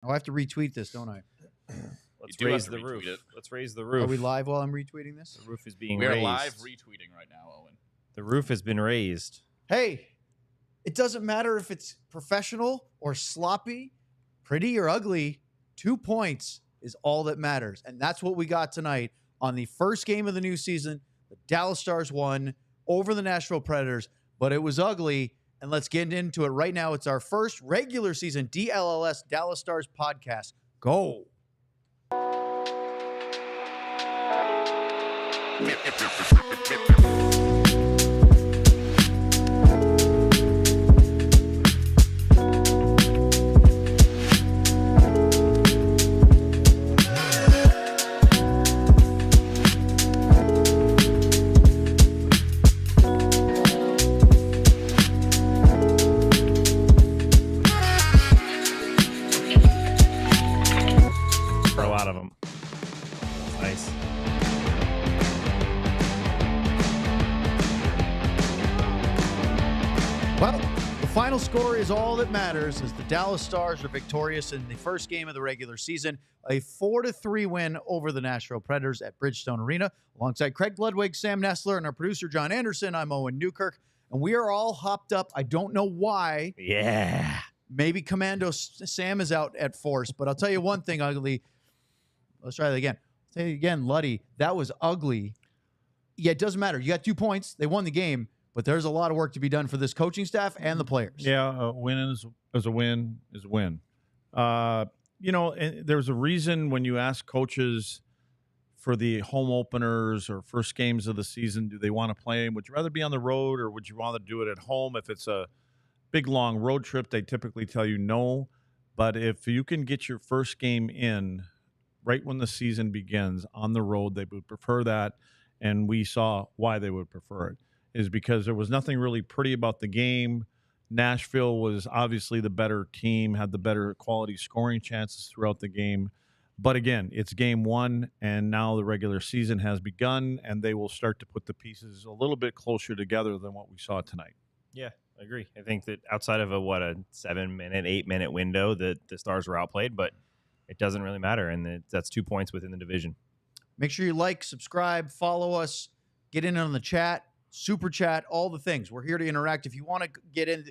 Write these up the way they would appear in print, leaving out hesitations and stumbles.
I have to retweet this, don't I? Let's raise the roof. Let's raise the roof. Are we live while I'm retweeting this? The roof is being raised. raised. We are live retweeting right now, Owen. The roof has been raised. Hey, it doesn't matter if it's professional or sloppy, pretty or ugly. 2 points is all that matters. And that's what we got tonight on the first game of the new season. The Dallas Stars won over the Nashville Predators, but it was ugly. And let's get into it right now. It's our first regular season DLLS Dallas Stars podcast. Go. Throw out of them. Nice. Well, the final score is all that matters as the Dallas Stars are victorious in the first game of the regular season, a 4-3 win over the Nashville Predators at Bridgestone Arena. Alongside Craig Ludwig, Sam Nestler, and our producer, John Anderson, I'm Owen Newkirk, and we are all hopped up. I don't know why. Yeah. Maybe Commando Sam is out at force, but I'll tell you one thing, ugly. Let's try that again. I'll tell you again, Luddy, that was ugly. Yeah, it doesn't matter. You got 2 points. They won the game. But there's a lot of work to be done for this coaching staff and the players. Yeah, a win is a win is a win. And there's a reason when you ask coaches for the home openers or first games of the season, do they want to play? Would you rather be on the road or would you want to do it at home? If it's a big, long road trip, they typically tell you no. But if you can get your first game in right when the season begins on the road, they would prefer that. And we saw why they would prefer it. Is because there was nothing really pretty about the game. Nashville was obviously the better team, had the better quality scoring chances throughout the game. But again, it's game one, and now the regular season has begun, and they will start to put the pieces a little bit closer together than what we saw tonight. Yeah, I agree. I think that outside of a 7-minute, 8-minute window, that the Stars were outplayed, but it doesn't really matter, and that's 2 points within the division. Make sure you like, subscribe, follow us, get in on the chat. Super chat, all the things. We're here to interact. If you want to get in,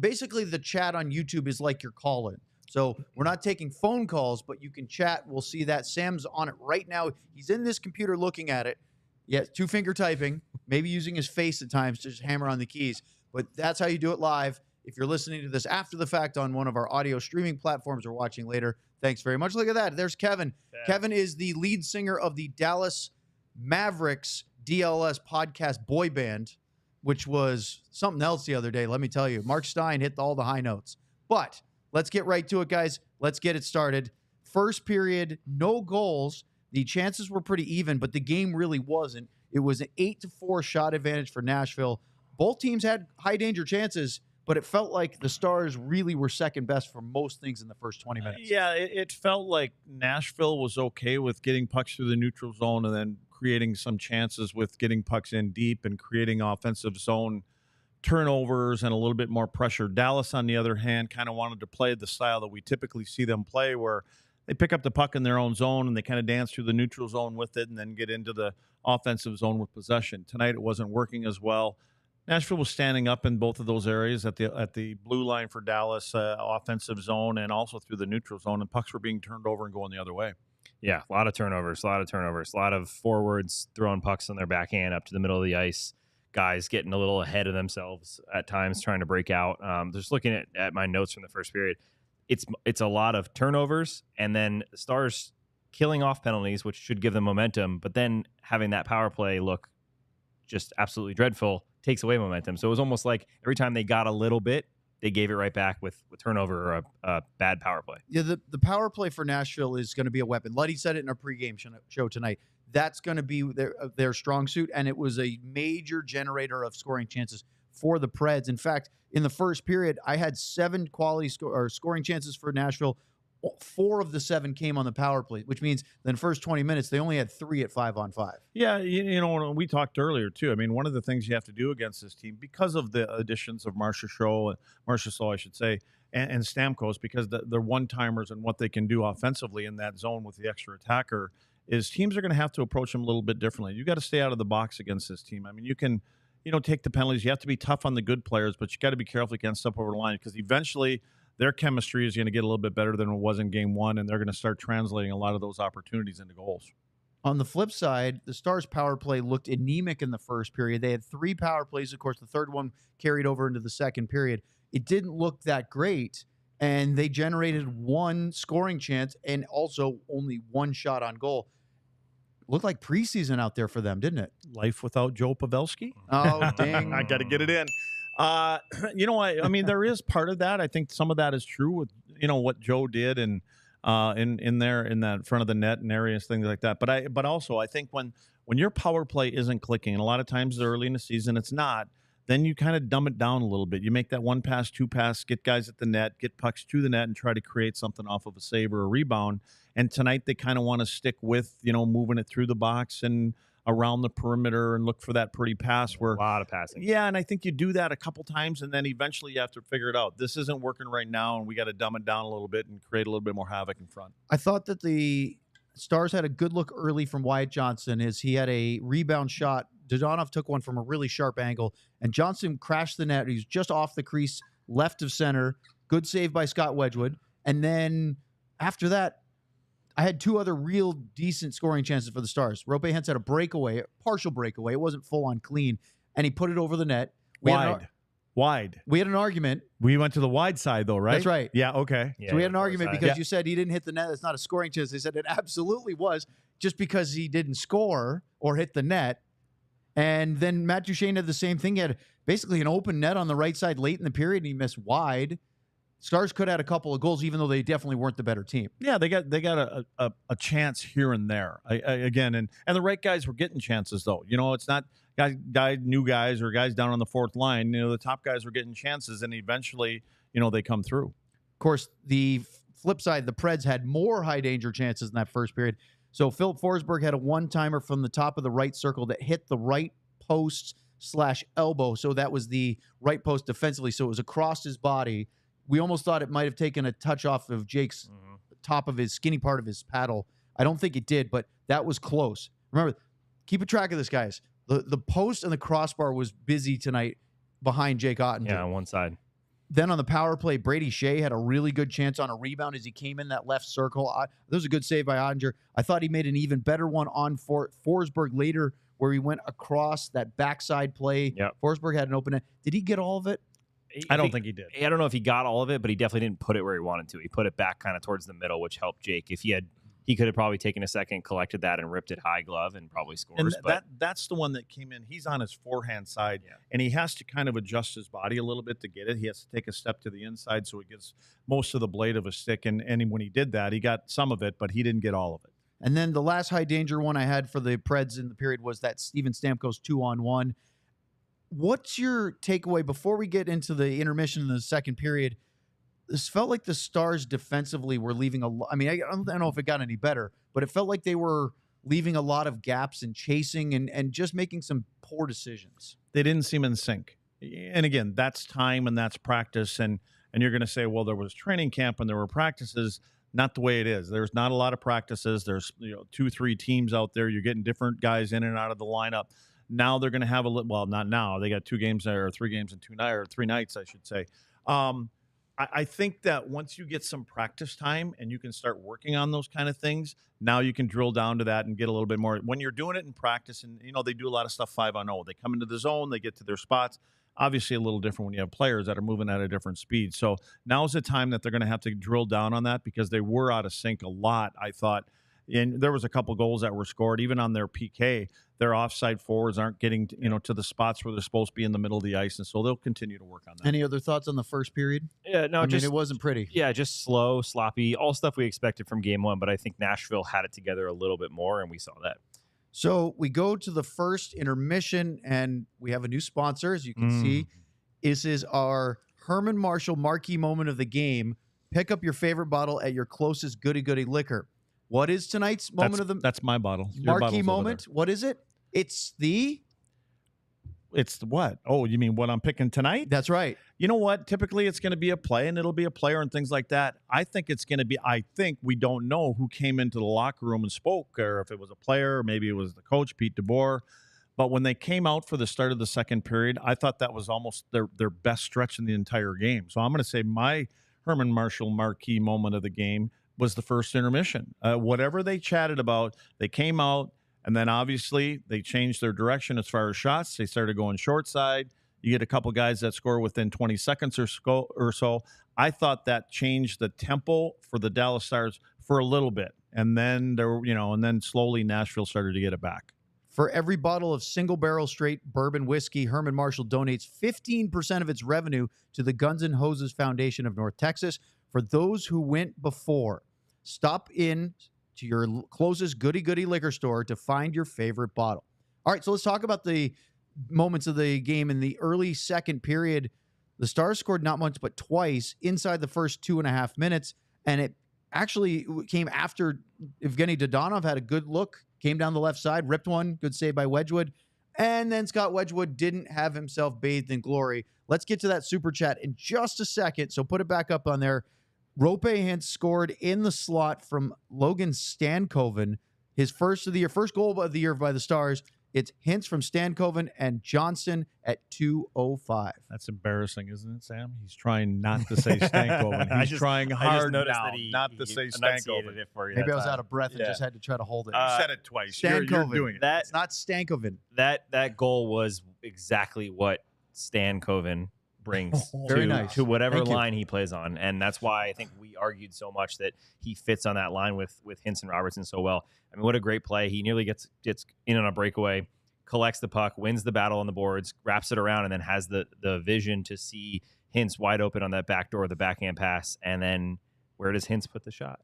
basically the chat on YouTube is like your call-in. So we're not taking phone calls, but you can chat. We'll see that. Sam's on it right now. He's in this computer looking at it. Yeah, 2-finger typing, maybe using his face at times to just hammer on the keys. But that's how you do it live. If you're listening to this after the fact on one of our audio streaming platforms or watching later, thanks very much. Look at that. There's Kevin. Yeah. Kevin is the lead singer of the Dallas Mavericks DLLS podcast boy band, which was something else the other day. Let me tell you, Mark Stein hit all the high notes. But let's get right to it, guys. Let's get it started. First period, no goals. The chances were pretty even, but the game really wasn't. It was an 8-4 shot advantage for Nashville. Both teams had high danger chances, but it felt like the Stars really were second best for most things in the first 20 minutes. Yeah, it felt like Nashville was okay with getting pucks through the neutral zone and then creating some chances with getting pucks in deep and creating offensive zone turnovers and a little bit more pressure. Dallas, on the other hand, kind of wanted to play the style that we typically see them play, where they pick up the puck in their own zone and they kind of dance through the neutral zone with it and then get into the offensive zone with possession. Tonight, it wasn't working as well. Nashville was standing up in both of those areas at the blue line for Dallas, offensive zone, and also through the neutral zone, and pucks were being turned over and going the other way. Yeah, a lot of turnovers, a lot of forwards throwing pucks on their backhand up to the middle of the ice, guys getting a little ahead of themselves at times trying to break out. Just looking at my notes from the first period, it's a lot of turnovers and then Stars killing off penalties, which should give them momentum, but then having that power play look just absolutely dreadful takes away momentum. So it was almost like every time they got a little bit, they gave it right back with turnover or a bad power play. Yeah, the power play for Nashville is going to be a weapon. Luddy said it in our pregame show tonight. That's going to be their strong suit, and it was a major generator of scoring chances for the Preds. In fact, in the first period, I had 7 quality scoring chances for Nashville. 4 of the 7 came on the power play, which means in the first 20 minutes, they only had 3 at 5-on-5. Yeah, you know, we talked earlier, too. I mean, one of the things you have to do against this team, because of the additions of Marchessault, I should say, and Stamkos, because they're one-timers and what they can do offensively in that zone with the extra attacker, is teams are going to have to approach them a little bit differently. You got to stay out of the box against this team. I mean, you can, take the penalties. You have to be tough on the good players, but you got to be careful you can't step over the line, because eventually their chemistry is going to get a little bit better than it was in game one, and they're going to start translating a lot of those opportunities into goals. On the flip side, the Stars' power play looked anemic in the first period. They had 3 power plays. Of course, the third one carried over into the second period. It didn't look that great, and they generated 1 scoring chance and also only 1 shot on goal. Looked like preseason out there for them, didn't it? Life without Joe Pavelski? Oh, dang. I got to get it in. I mean, there is part of that. I think some of that is true with, what Joe did and in that front of the net and areas, things like that. But also I think when your power play isn't clicking, and a lot of times early in the season it's not, then you kind of dumb it down a little bit. You make that 1 pass, 2 pass, get guys at the net, get pucks to the net, and try to create something off of a save or a rebound. And tonight they kind of want to stick with, moving it through the box and around the perimeter and look for that pretty pass where A lot of passing. Yeah, and I think you do that a couple times, and then eventually you have to figure it out. This isn't working right now, and we got to dumb it down a little bit and create a little bit more havoc in front. I thought that the Stars had a good look early from Wyatt Johnson as he had a rebound shot. Dodonov took one from a really sharp angle, and Johnson crashed the net. He was just off the crease, left of center. Good save by Scott Wedgewood. And then after that, I had 2 other real decent scoring chances for the Stars. Roope Hintz had a breakaway, a partial breakaway. It wasn't full on clean, and he put it over the net. Wide. We had an argument. We went to the wide side, though, right? That's right. Yeah, okay. Yeah, So we had an argument because Yeah. you said he didn't hit the net. That's not a scoring chance. They said it absolutely was, just because he didn't score or hit the net. And then Matt Duchene had the same thing. He had basically an open net on the right side late in the period, and he missed wide. Stars could have had a couple of goals, even though they definitely weren't the better team. Yeah, they got a chance here and there. Again, and the right guys were getting chances, though. It's not new guys or guys down on the fourth line. The top guys were getting chances, and eventually, they come through. Of course, the flip side, the Preds had more high danger chances in that first period. So Philip Forsberg had a one-timer from the top of the right circle that hit the right post/elbow. So that was the right post defensively. So it was across his body. We almost thought it might have taken a touch off of Jake's top of his skinny part of his paddle. I don't think it did, but that was close. Remember, keep a track of this, guys. The post and the crossbar was busy tonight behind Jake Oettinger. Yeah, on one side. Then on the power play, Brady Shea had a really good chance on a rebound as he came in that left circle. There was a good save by Oettinger. I thought he made an even better one on Forsberg later where he went across that backside play. Yep. Forsberg had an open net. Did he get all of it? I don't think he did. I don't know if he got all of it, but he definitely didn't put it where he wanted to. He put it back kind of towards the middle, which helped Jake. If he could have probably taken a second, collected that, and ripped it high glove and probably scores. And that's the one that came in. He's on his forehand side, and he has to kind of adjust his body a little bit to get it. He has to take a step to the inside so he gets most of the blade of a stick. And when he did that, he got some of it, but he didn't get all of it. And then the last high danger one I had for the Preds in the period was that Steven Stamkos 2-on-1. What's your takeaway before we get into the intermission in the second period? This felt like the Stars defensively were leaving I don't know if it got any better, but it felt like they were leaving a lot of gaps and chasing and just making some poor decisions. They didn't seem in sync. And again, that's time and that's practice. And you're going to say, well, there was training camp and there were practices. Not the way it is. There's not a lot of practices. There's 2-3 teams out there. You're getting different guys in and out of the lineup. Now they're going to have not now. They got 2 games there, or 3 games in 2 nights, or 3 nights, I should say. I think that once you get some practice time and you can start working on those kind of things, now you can drill down to that and get a little bit more. When you're doing it in practice, and they do a lot of stuff 5-on-0. They come into the zone, they get to their spots. Obviously, a little different when you have players that are moving at a different speed. So now's the time that they're going to have to drill down on that, because they were out of sync a lot, I thought. And there was a couple goals that were scored, even on their PK. Their offside forwards aren't getting to the spots where they're supposed to be in the middle of the ice, and so they'll continue to work on that. Any other thoughts on the first period? Yeah, no, it wasn't pretty. Yeah, just slow, sloppy, all stuff we expected from game one, but I think Nashville had it together a little bit more, and we saw that. So we go to the first intermission, and we have a new sponsor, as you can see. This is our Herman Marshall marquee moment of the game. Pick up your favorite bottle at your closest goody-goody liquor. What is tonight's moment of the That's my bottle. marquee moment? What is it? It's the It's what? Oh, you mean what I'm picking tonight? That's right. You know what? Typically, it's going to be a play, and it'll be a player and things like that. I think it's going to be. I think we don't know who came into the locker room and spoke, or if it was a player, or maybe it was the coach, Pete DeBoer. But when they came out for the start of the second period, I thought that was almost their best stretch in the entire game. So I'm going to say my Herman Marshall marquee moment of the game was the first intermission. Whatever they chatted about, they came out. And then obviously they changed their direction as far as shots. They started going short side. You get a couple guys that score within 20 seconds or so. I thought that changed the tempo for the Dallas Stars for a little bit. And then and then slowly Nashville started to get it back. For every bottle of single barrel straight bourbon whiskey, Herman Marshall donates 15% of its revenue to the Guns and Hoses Foundation of North Texas. For those who went before, stop in to your closest goody liquor store to find your favorite bottle. All right, so let's talk about the moments of the game. In the early second period, the Stars scored not once but twice inside the first 2.5 minutes, and it actually came after Evgeny Dodonov had a good look, came down the left side, ripped one, good save by Wedgewood, and then Scott Wedgewood didn't have himself bathed in glory. Let's get to that super chat in just a second, so put it back up on there. Roope Hintz scored in the slot from Logan Stankoven, his first goal of the year by the Stars. It's Hintz from Stankoven and Johnson at 2:05. That's embarrassing, isn't it, Sam? He's trying not to say Stankoven. He's trying hard now not to say Stankoven. Maybe I was out of breath and just had to try to hold it. You said it twice. Stankoven. You're doing it. It's not Stankoven. That goal was exactly what Stankoven brings Very nice. to whatever Thank you. line he plays on. And that's why I think we argued so much that he fits on that line with Hintz and Robertson so well. I mean, what a great play. He nearly gets in on a breakaway, collects the puck, wins the battle on the boards, wraps it around, and then has the vision to see Hintz wide open on that back door, the backhand pass. And then where does Hintz put the shot?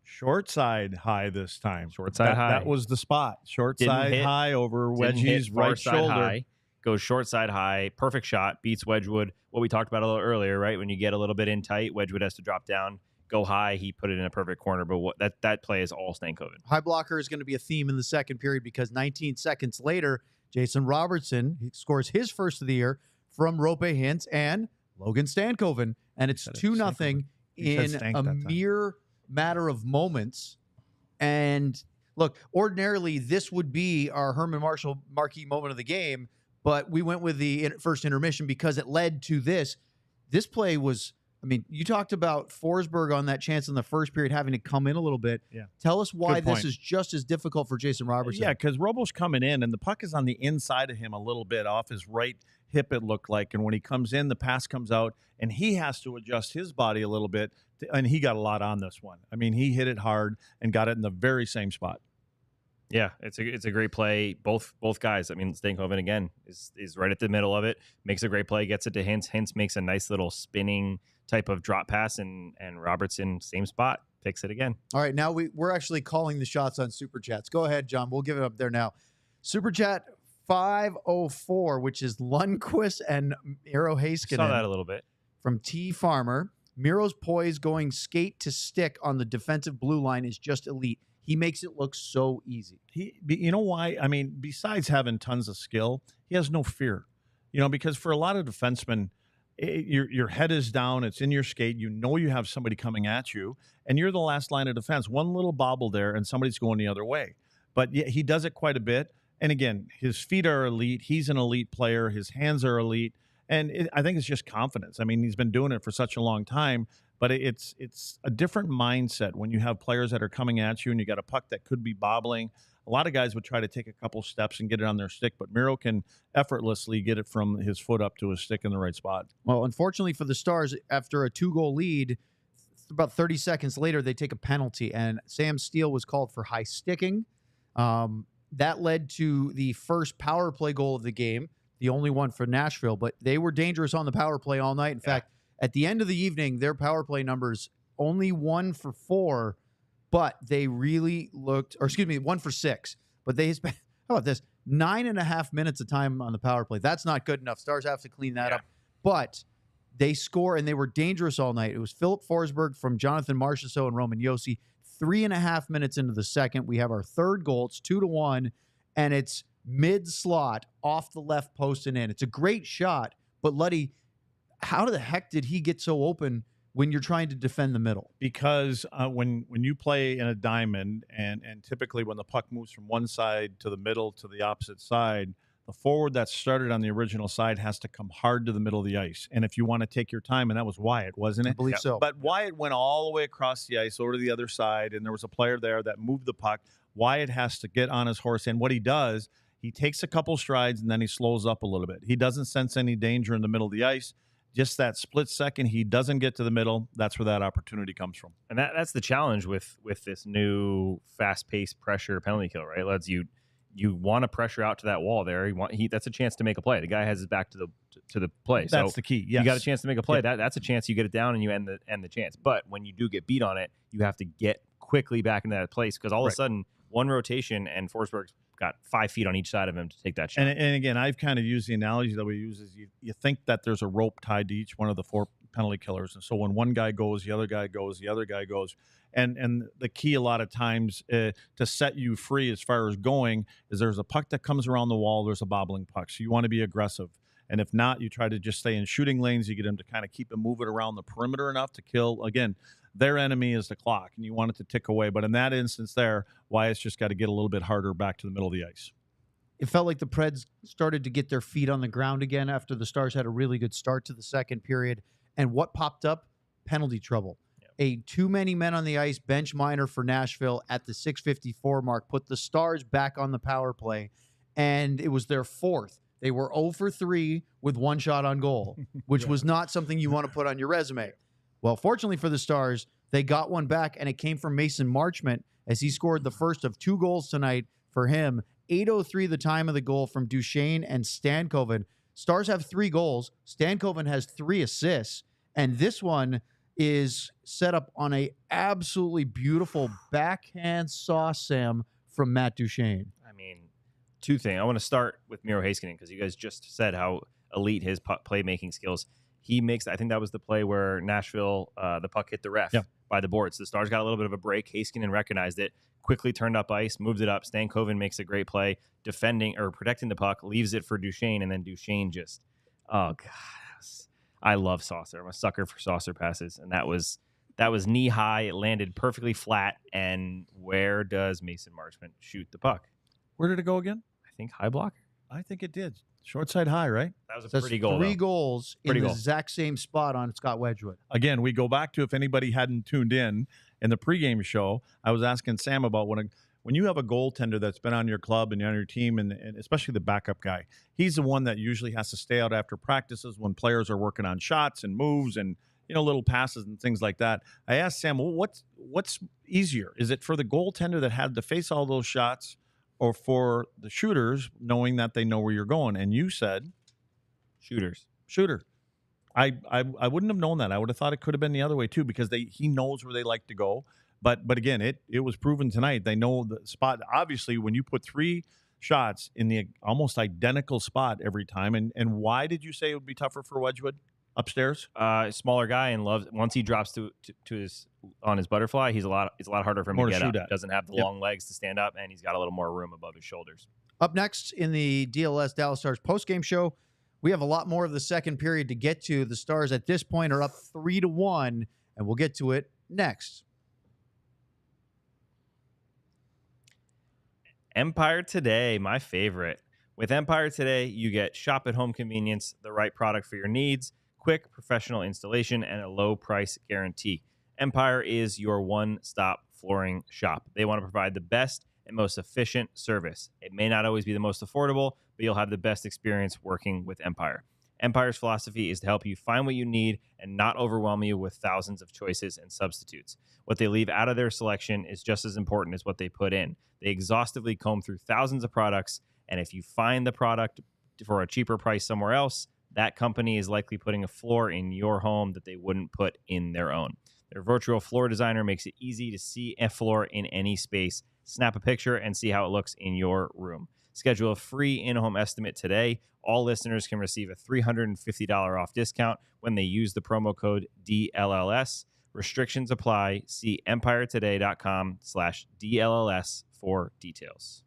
Short side high this time. Short side high. That was the spot. Short side high over Wedgie's right shoulder. High. Goes short side high, perfect shot, beats Wedgewood. What we talked about a little earlier, right? When you get a little bit in tight, Wedgewood has to drop down, go high. He put it in a perfect corner, but that play is all Stankoven. High blocker is going to be a theme in the second period because 19 seconds later, Jason Robertson scores his first of the year from Roope Hintz and Logan Stankoven, and it's 2-0 in a mere matter of moments. And look, ordinarily this would be our Herman Marshall marquee moment of the game, but we went with the first intermission because it led to this. This play was, I mean, you talked about Forsberg on that chance in the first period having to come in a little bit. Yeah. Tell us why this is just as difficult for Jason Robertson. Yeah, because Robo's coming in, and the puck is on the inside of him a little bit, off his right hip, it looked like. And when he comes in, the pass comes out, and he has to adjust his body a little bit. And he got a lot on this one. I mean, he hit it hard and got it in the very same spot. Yeah, it's a great play. Both guys. I mean, Stankoven again is right at the middle of it, makes a great play, gets it to Hintz. Hintz makes a nice little spinning type of drop pass, and Robertson, same spot, picks it again. All right, now we're actually calling the shots on Super Chats. Go ahead, John. We'll give it up there now. Super Chat 504, which is Lundqvist and Miro Heiskanen. Saw that a little bit. From T Farmer. Miro's poise going skate to stick on the defensive blue line is just elite. He makes it look so easy. You know why? I mean, besides having tons of skill, he has no fear. You know, because for a lot of defensemen, your head is down, it's in your skate, you know you have somebody coming at you, and you're the last line of defense. One little bobble there, and somebody's going the other way. But yeah, he does it quite a bit. And again, his feet are elite. He's an elite player. His hands are elite. And I think it's just confidence. I mean, he's been doing it for such a long time. But it's a different mindset when you have players that are coming at you and you got a puck that could be bobbling. A lot of guys would try to take a couple steps and get it on their stick, but Miro can effortlessly get it from his foot up to his stick in the right spot. Well, unfortunately for the Stars, after a 2-goal lead, about 30 seconds later, they take a penalty, and Sam Steele was called for high sticking. That led to the first power play goal of the game, the only one for Nashville, but they were dangerous on the power play all night. In fact, at the end of the evening, their power play numbers only 1 for 4, but they really looked, or excuse me, 1 for 6. But they spent, how about this, 9.5 minutes of time on the power play. That's not good enough. Stars have to clean that up. But they score, and they were dangerous all night. It was Philip Forsberg from Jonathan Marchessault and Roman Josi. 3.5 minutes into the second, we have our third goal. It's 2-1, and it's mid-slot off the left post and in. It's a great shot, but Luddy, how the heck did he get so open when you're trying to defend the middle? Because when you play in a diamond, and typically when the puck moves from one side to the middle to the opposite side, the forward that started on the original side has to come hard to the middle of the ice. And if you want to take your time, and that was Wyatt, wasn't it? I believe so. But Wyatt went all the way across the ice over to the other side, and there was a player there that moved the puck. Wyatt has to get on his horse, and what he does, he takes a couple strides, and then he slows up a little bit. He doesn't sense any danger in the middle of the ice. Just that split second, he doesn't get to the middle. That's where that opportunity comes from. And that's the challenge with this new fast-paced pressure penalty kill, right? Lads, you want to pressure out to that wall there. That's a chance to make a play. The guy has his back to the play. That's the key. Yes. You got a chance to make a play. Yeah. That's a chance you get it down and you end the chance. But when you do get beat on it, you have to get quickly back into that place because all of a sudden one rotation and Forsberg's got 5 feet on each side of him to take that shot. And again, I've kind of used the analogy that we use is you think that there's a rope tied to each one of the 4 penalty killers. And so when one guy goes, the other guy goes, the other guy goes. And the key a lot of times to set you free as far as going is there's a puck that comes around the wall, there's a bobbling puck. So you want to be aggressive. And if not, you try to just stay in shooting lanes. You get them to kind of keep it moving around the perimeter enough to kill. Again, their enemy is the clock, and you want it to tick away. But in that instance there, Wyatt's just got to get a little bit harder back to the middle of the ice. It felt like the Preds started to get their feet on the ground again after the Stars had a really good start to the second period. And what popped up? Penalty trouble. Yep. A too many men on the ice bench minor for Nashville at the 6:54 mark put the Stars back on the power play, and it was their 4th. They were 0 for 3 with 1 shot on goal, which was not something you want to put on your resume. Well, fortunately for the Stars, they got one back, and it came from Mason Marchment as he scored the first of 2 goals tonight for him. 8:03 the time of the goal from Duchesne and Stankoven. Stars have 3 goals. Stankoven has 3 assists, and this one is set up on a absolutely beautiful backhand sauce, Sam, from Matt Duchesne. I mean, 2 things. I want to start with Miro Heiskanen because you guys just said how elite his playmaking skills. He makes, I think that was the play where Nashville, the puck hit the ref by the boards. The Stars got a little bit of a break. Heiskanen recognized it, quickly turned up ice, moved it up. Stankoven makes a great play, defending or protecting the puck, leaves it for Duchesne, and then Duchesne just, oh God, I love saucer. I'm a sucker for saucer passes, and that was knee high. It landed perfectly flat. And where does Mason Marchment shoot the puck? Where did it go again? I think high blocker. I think it did. Short side high, right? That was a pretty goal. 3 goals in the goal. exact same spot on Scott Wedgewood. Again, we go back to if anybody hadn't tuned in the pregame show, I was asking Sam about when you have a goaltender that's been on your club and on your team, and especially the backup guy, he's the one that usually has to stay out after practices when players are working on shots and moves and little passes and things like that. I asked Sam, well, what's easier? Is it for the goaltender that had to face all those shots, or for the shooters knowing that they know where you're going? And you said shooter. I wouldn't have known that. I would have thought it could have been the other way too, because he knows where they like to go. But again, it was proven tonight. They know the spot. Obviously, when you put 3 shots in the almost identical spot every time, and why did you say it would be tougher for Wedgewood upstairs? Smaller guy, and loves once he drops to his on his butterfly, it's a lot harder for him to get up. Doesn't have the long legs to stand up, and he's got a little more room above his shoulders. Up next in the DLLS Dallas Stars postgame show, we have a lot more of the second period to get to. The Stars at this point are up 3-1, and we'll get to it next. Empire Today, my favorite. With Empire Today, you get shop-at-home convenience, the right product for your needs, quick professional installation, and a low price guarantee. Empire is your one-stop flooring shop. They want to provide the best and most efficient service. It may not always be the most affordable, but you'll have the best experience working with Empire. Empire's philosophy is to help you find what you need and not overwhelm you with thousands of choices and substitutes. What they leave out of their selection is just as important as what they put in. They exhaustively comb through thousands of products, and if you find the product for a cheaper price somewhere else, that company is likely putting a floor in your home that they wouldn't put in their own. Their virtual floor designer makes it easy to see a floor in any space. Snap a picture and see how it looks in your room. Schedule a free in-home estimate today. All listeners can receive a $350 off discount when they use the promo code DLLS. Restrictions apply. See empiretoday.com/DLLS for details.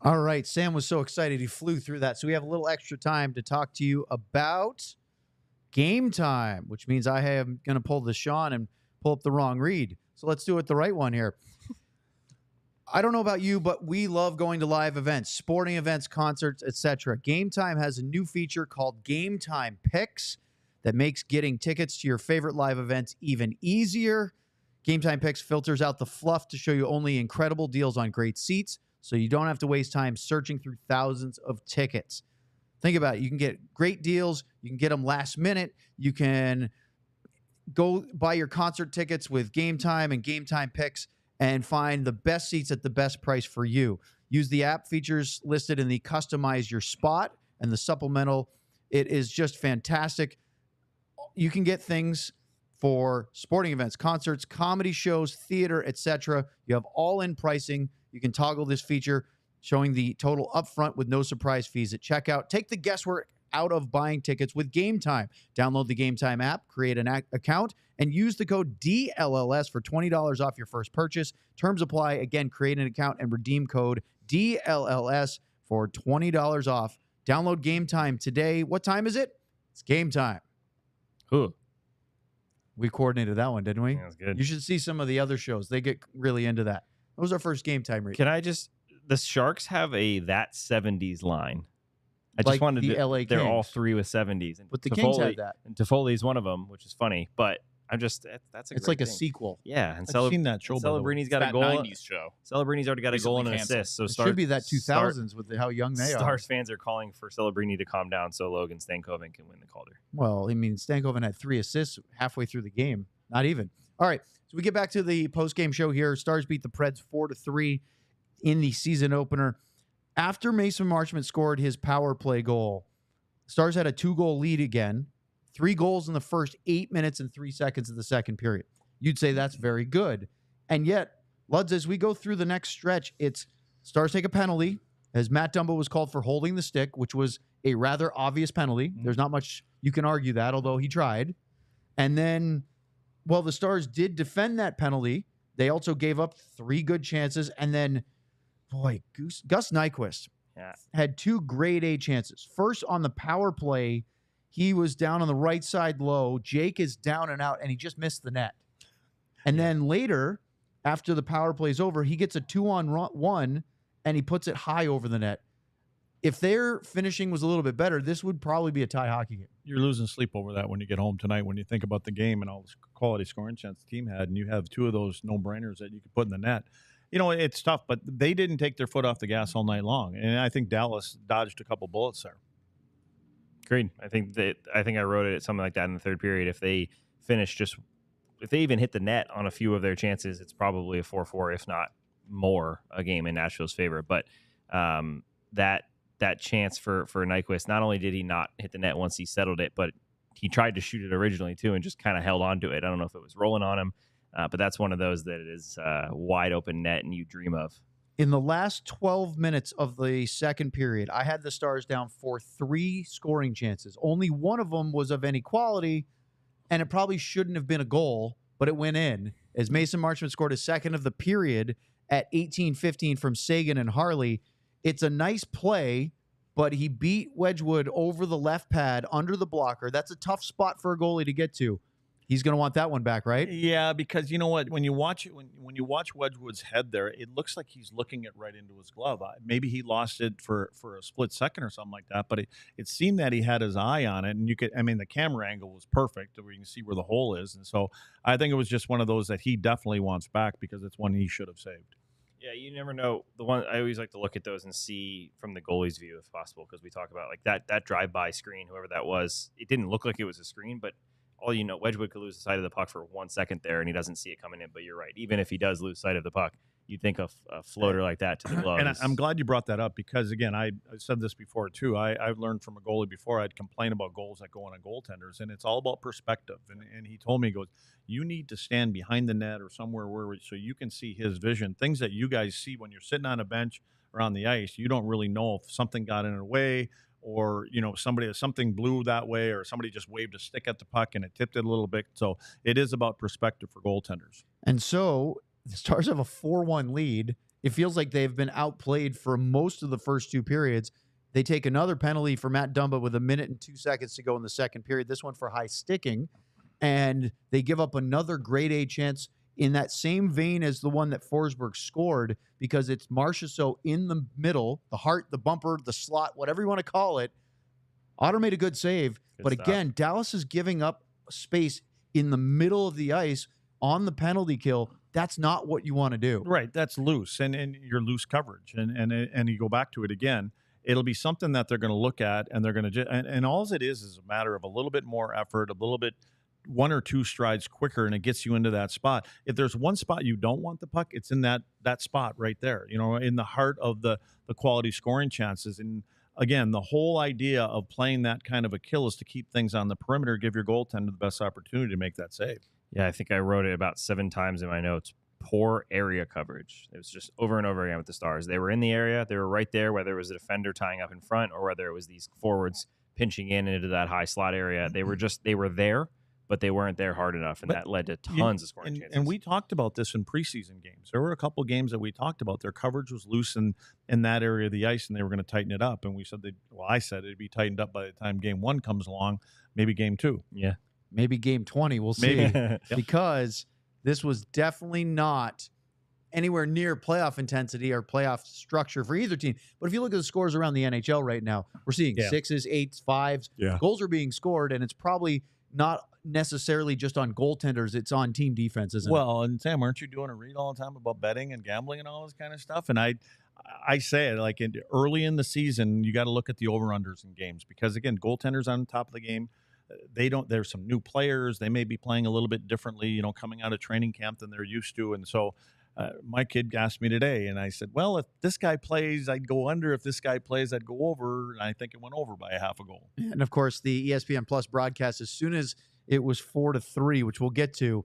All right. Sam was so excited he flew through that. So we have a little extra time to talk to you about Game Time, which means I am going to pull the Sean and pull up the wrong read. So let's do it the right one here. I don't know about you, but we love going to live events, sporting events, concerts, etc. Game Time has a new feature called Game Time Picks that makes getting tickets to your favorite live events even easier. Game Time Picks filters out the fluff to show you only incredible deals on great seats, so you don't have to waste time searching through thousands of tickets. Think about it. You can get great deals. You can get them last minute. You can go buy your concert tickets with Game Time and Game Time Picks and find the best seats at the best price for you. Use the app features listed in the Customize Your Spot and the supplemental. It is just fantastic. You can get things for sporting events, concerts, comedy shows, theater, etc. You have all-in pricing. You can toggle this feature, showing the total upfront with no surprise fees at checkout. Take the guesswork out of buying tickets with Game Time. Download the Game Time app, create an account, and use the code DLLS for $20 off your first purchase. Terms apply. Again, create an account and redeem code DLLS for $20 off. Download Game Time today. What time is it? It's Game Time. Ooh. We coordinated that one, didn't we? That's good. You should see some of the other shows. They get really into that. That was our first Game Time read. Can I just, the Sharks have a That 70s line. I just Like wanted the to, LA they're all Kings. three with 70s. And But the Kings had that. And Toffoli's one of them, which is funny. But I'm just, that's a It's great like a thing. sequel. Yeah. And I've seen that show. by the way. Celebrini got a That goal. 90s show. Celebrini already got a goal and an Recently assist. So It should be that 2000s with how young they are. Stars fans are calling for Celebrini to calm down so Logan Stankoven can win the Calder. Well, I mean, Stankoven had 3 assists halfway through the game. Not even. All right. So we get back to the post-game show here. Stars beat the Preds 4-3 in the season opener. After Mason Marchment scored his power play goal, Stars had a 2-goal lead again. 3 goals in the first 8 minutes and 3 seconds of the second period. You'd say that's very good. And yet, Luds, as we go through the next stretch, it's Stars take a penalty, as Matt Dumba was called for holding the stick, which was a rather obvious penalty. There's not much you can argue that, although he tried. And then, well, the Stars did defend that penalty. They also gave up 3 good chances. And then, boy, Gus Nyquist had 2 grade A chances. First, on the power play, he was down on the right side low. Jake is down and out, and he just missed the net. And then later, after the power play is over, he gets a 2-on-1, and he puts it high over the net. If their finishing was a little bit better, this would probably be a tie hockey game. You're losing sleep over that when you get home tonight, when you think about the game and all the quality scoring chance the team had, and you have 2 of those no-brainers that you could put in the net. You know, it's tough, but they didn't take their foot off the gas all night long. And I think Dallas dodged a couple bullets there. Agreed. I think I wrote it something like that in the third period. If they finish if they even hit the net on a few of their chances, it's probably a 4-4, if not more, a game in Nashville's favor. But that chance for Nyquist, not only did he not hit the net once he settled it, but he tried to shoot it originally too and just kind of held on to it. I don't know if it was rolling on him, but that's one of those that is wide open net and you dream of. In the last 12 minutes of the second period, I had the Stars down for 3 scoring chances. Only one of them was of any quality, and it probably shouldn't have been a goal, but it went in as Mason Marchment scored his second of the period at 18:15 from Sagan and Harley. It's a nice play, but he beat Wedgewood over the left pad under the blocker. That's a tough spot for a goalie to get to. He's going to want that one back, right? Yeah, because you know what? When you watch it, when you watch Wedgewood's head there, it looks like he's looking it right into his glove. Maybe he lost it for a split second or something like that, but it seemed that he had his eye on it, and the camera angle was perfect where you can see where the hole is, and so I think it was just one of those that he definitely wants back because it's one he should have saved. Yeah, you never know. The one I always like to look at those and see from the goalie's view if possible, because we talk about like that drive-by screen, whoever that was. It didn't look like it was a screen, but all you know, Wedgewood could lose the sight of the puck for 1 second there, and he doesn't see it coming in. But you're right. Even if he does lose sight of the puck, you'd think a floater like that to the glove. And I'm glad you brought that up because, again, I said this before, too. I've learned from a goalie before. I'd complain about goals that go on goaltenders, and it's all about perspective. And he told me, he goes, you need to stand behind the net or somewhere so you can see his vision. Things that you guys see when you're sitting on a bench or on the ice, you don't really know if something got in the way or, you know, something blew that way or somebody just waved a stick at the puck and it tipped it a little bit. So it is about perspective for goaltenders. And so the Stars have a 4-1 lead, it feels like they've been outplayed for most of the first two periods. They take another penalty for Matt Dumba with 1 minute and 2 seconds to go in the second period. This one for high sticking. And they give up another grade A chance in that same vein as the one that Forsberg scored, because it's Marchessault in the middle, the heart, the bumper, the slot, whatever you want to call it. Otter made a good save. But again, Dallas is giving up space in the middle of the ice on the penalty kill. That's not what you want to do. Right. That's loose, and you're loose coverage. And you go back to it again. It'll be something that they're going to look at, and they're going to and all it is a matter of a little bit more effort, a little bit 1 or 2 strides quicker, and it gets you into that spot. If there's one spot you don't want the puck, it's in that spot right there, in the heart of the quality scoring chances. And again, the whole idea of playing that kind of a kill is to keep things on the perimeter, give your goaltender the best opportunity to make that save. Yeah, I think I wrote it about 7 times in my notes. Poor area coverage. It was just over and over again with the Stars. They were in the area. They were right there, whether it was a defender tying up in front or whether it was these forwards pinching in into that high slot area. They were there, but they weren't there hard enough, and that led to tons of scoring chances. And we talked about this in preseason games. There were a couple games that we talked about. Their coverage was loose in that area of the ice, and they were going to tighten it up. And we said I said it'd be tightened up by the time game 1 comes along, maybe game 2. Yeah. Maybe game 20. We'll see. Because this was definitely not anywhere near playoff intensity or playoff structure for either team. But if you look at the scores around the NHL right now, we're seeing 6s, 8s, 5s. Yeah. Goals are being scored, and it's probably not necessarily just on goaltenders. It's on team defense, isn't it? Well, and Sam, aren't you doing a read all the time about betting and gambling and all this kind of stuff? And I say it like early in the season, you got to look at the over-unders in games because, again, goaltenders on top of the game. There's some new players. They may be playing a little bit differently, coming out of training camp than they're used to. And so my kid asked me today, and I said, well, if this guy plays, I'd go under. If this guy plays, I'd go over. And I think it went over by a half a goal. And, of course, the ESPN Plus broadcast, as soon as it was 4-3, which we'll get to,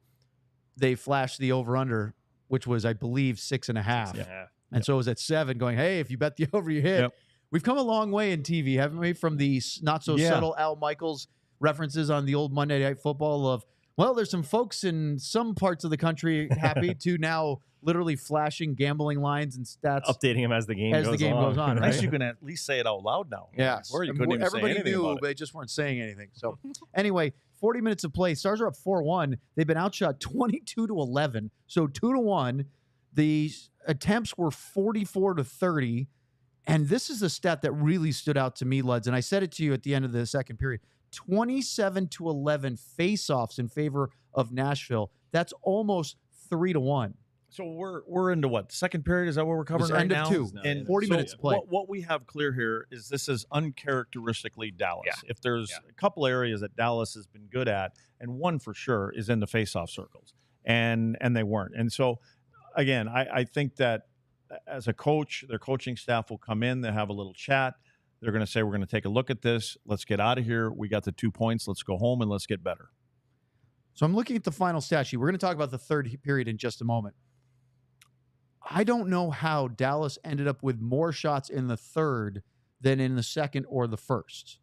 they flashed the over-under, which was, I believe, 6.5. 6.5. And so it was at 7 going, hey, if you bet the over, you hit. Yep. We've come a long way in TV, haven't we, from the not-so-subtle Al Michaels references on the old Monday Night Football of, well, there's some folks in some parts of the country happy to now literally flashing gambling lines and stats. Updating them as the game goes on. Right? Nice you can at least say it out loud now. Yeah. Before you couldn't even everybody say anything knew, about it. but they just weren't saying anything. So anyway, 40 minutes of play. Stars are up 4-1. They've been outshot 22-11. So 2-1. The attempts were 44-30. And this is a stat that really stood out to me, Luds, and I said it to you at the end of the second period. 27-11 face-offs in favor of Nashville. That's almost 3-1. So we're into what? Second period? Is that what we're covering right now? End of 2. And 40 minutes to play. What we have clear here is this is uncharacteristically Dallas. Yeah. If there's a couple areas that Dallas has been good at, and one for sure is in the face-off circles, and they weren't. And so, again, I think that as a coach, their coaching staff will come in, they'll have a little chat. They're going to say, we're going to take a look at this. Let's get out of here. We got the 2 points. Let's go home and let's get better. So I'm looking at the final stat sheet. We're going to talk about the third period in just a moment. I don't know how Dallas ended up with more shots in the third than in the second or the first,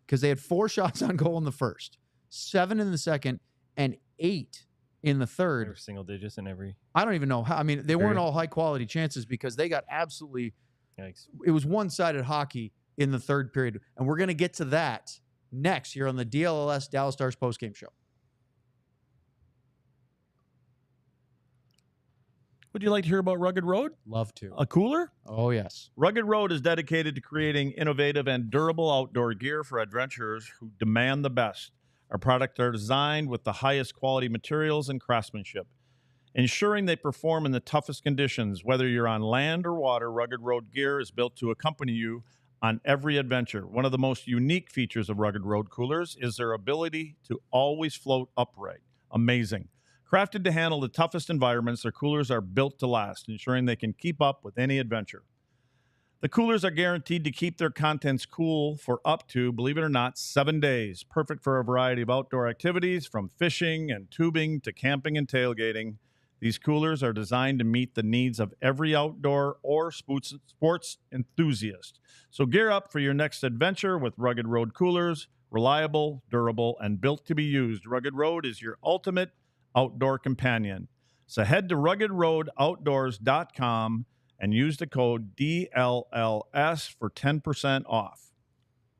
because they had 4 shots on goal in the first, 7 in the second, and 8 in the third. They were single digits in every. I don't even know how. I mean, they weren't all high-quality chances because they got absolutely Yikes. It was one-sided hockey in the third period, and we're going to get to that next here on the DLLS Dallas Stars postgame show. Would you like to hear about Rugged Road? Love to. A cooler? Oh, yes. Rugged Road is dedicated to creating innovative and durable outdoor gear for adventurers who demand the best. Our products are designed with the highest quality materials and craftsmanship, ensuring they perform in the toughest conditions. Whether you're on land or water, Rugged Road gear is built to accompany you on every adventure. One of the most unique features of Rugged Road coolers is their ability to always float upright. Amazing. Crafted to handle the toughest environments, their coolers are built to last, ensuring they can keep up with any adventure. The coolers are guaranteed to keep their contents cool for up to, believe it or not, 7 days. Perfect for a variety of outdoor activities, from fishing and tubing to camping and tailgating. These coolers are designed to meet the needs of every outdoor or sports enthusiast. So gear up for your next adventure with Rugged Road coolers. Reliable, durable, and built to be used. Rugged Road is your ultimate outdoor companion. So head to ruggedroadoutdoors.com and use the code DLLS for 10% off.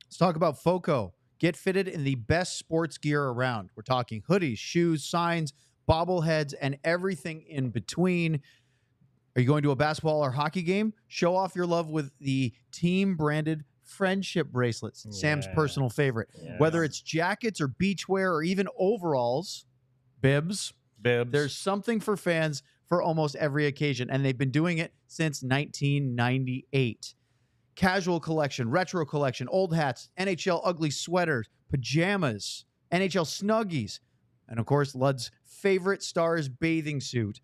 Let's talk about FOCO. Get fitted in the best sports gear around. We're talking hoodies, shoes, signs, bobbleheads, and everything in between. Are you going to a basketball or hockey game? Show off your love with the team-branded friendship bracelets, Sam's personal favorite. Yeah. Whether it's jackets or beachwear or even overalls, bibs, there's something for fans for almost every occasion, and they've been doing it since 1998. Casual collection, retro collection, old hats, NHL ugly sweaters, pajamas, NHL Snuggies, and of course, Lud's favorite Stars bathing suit.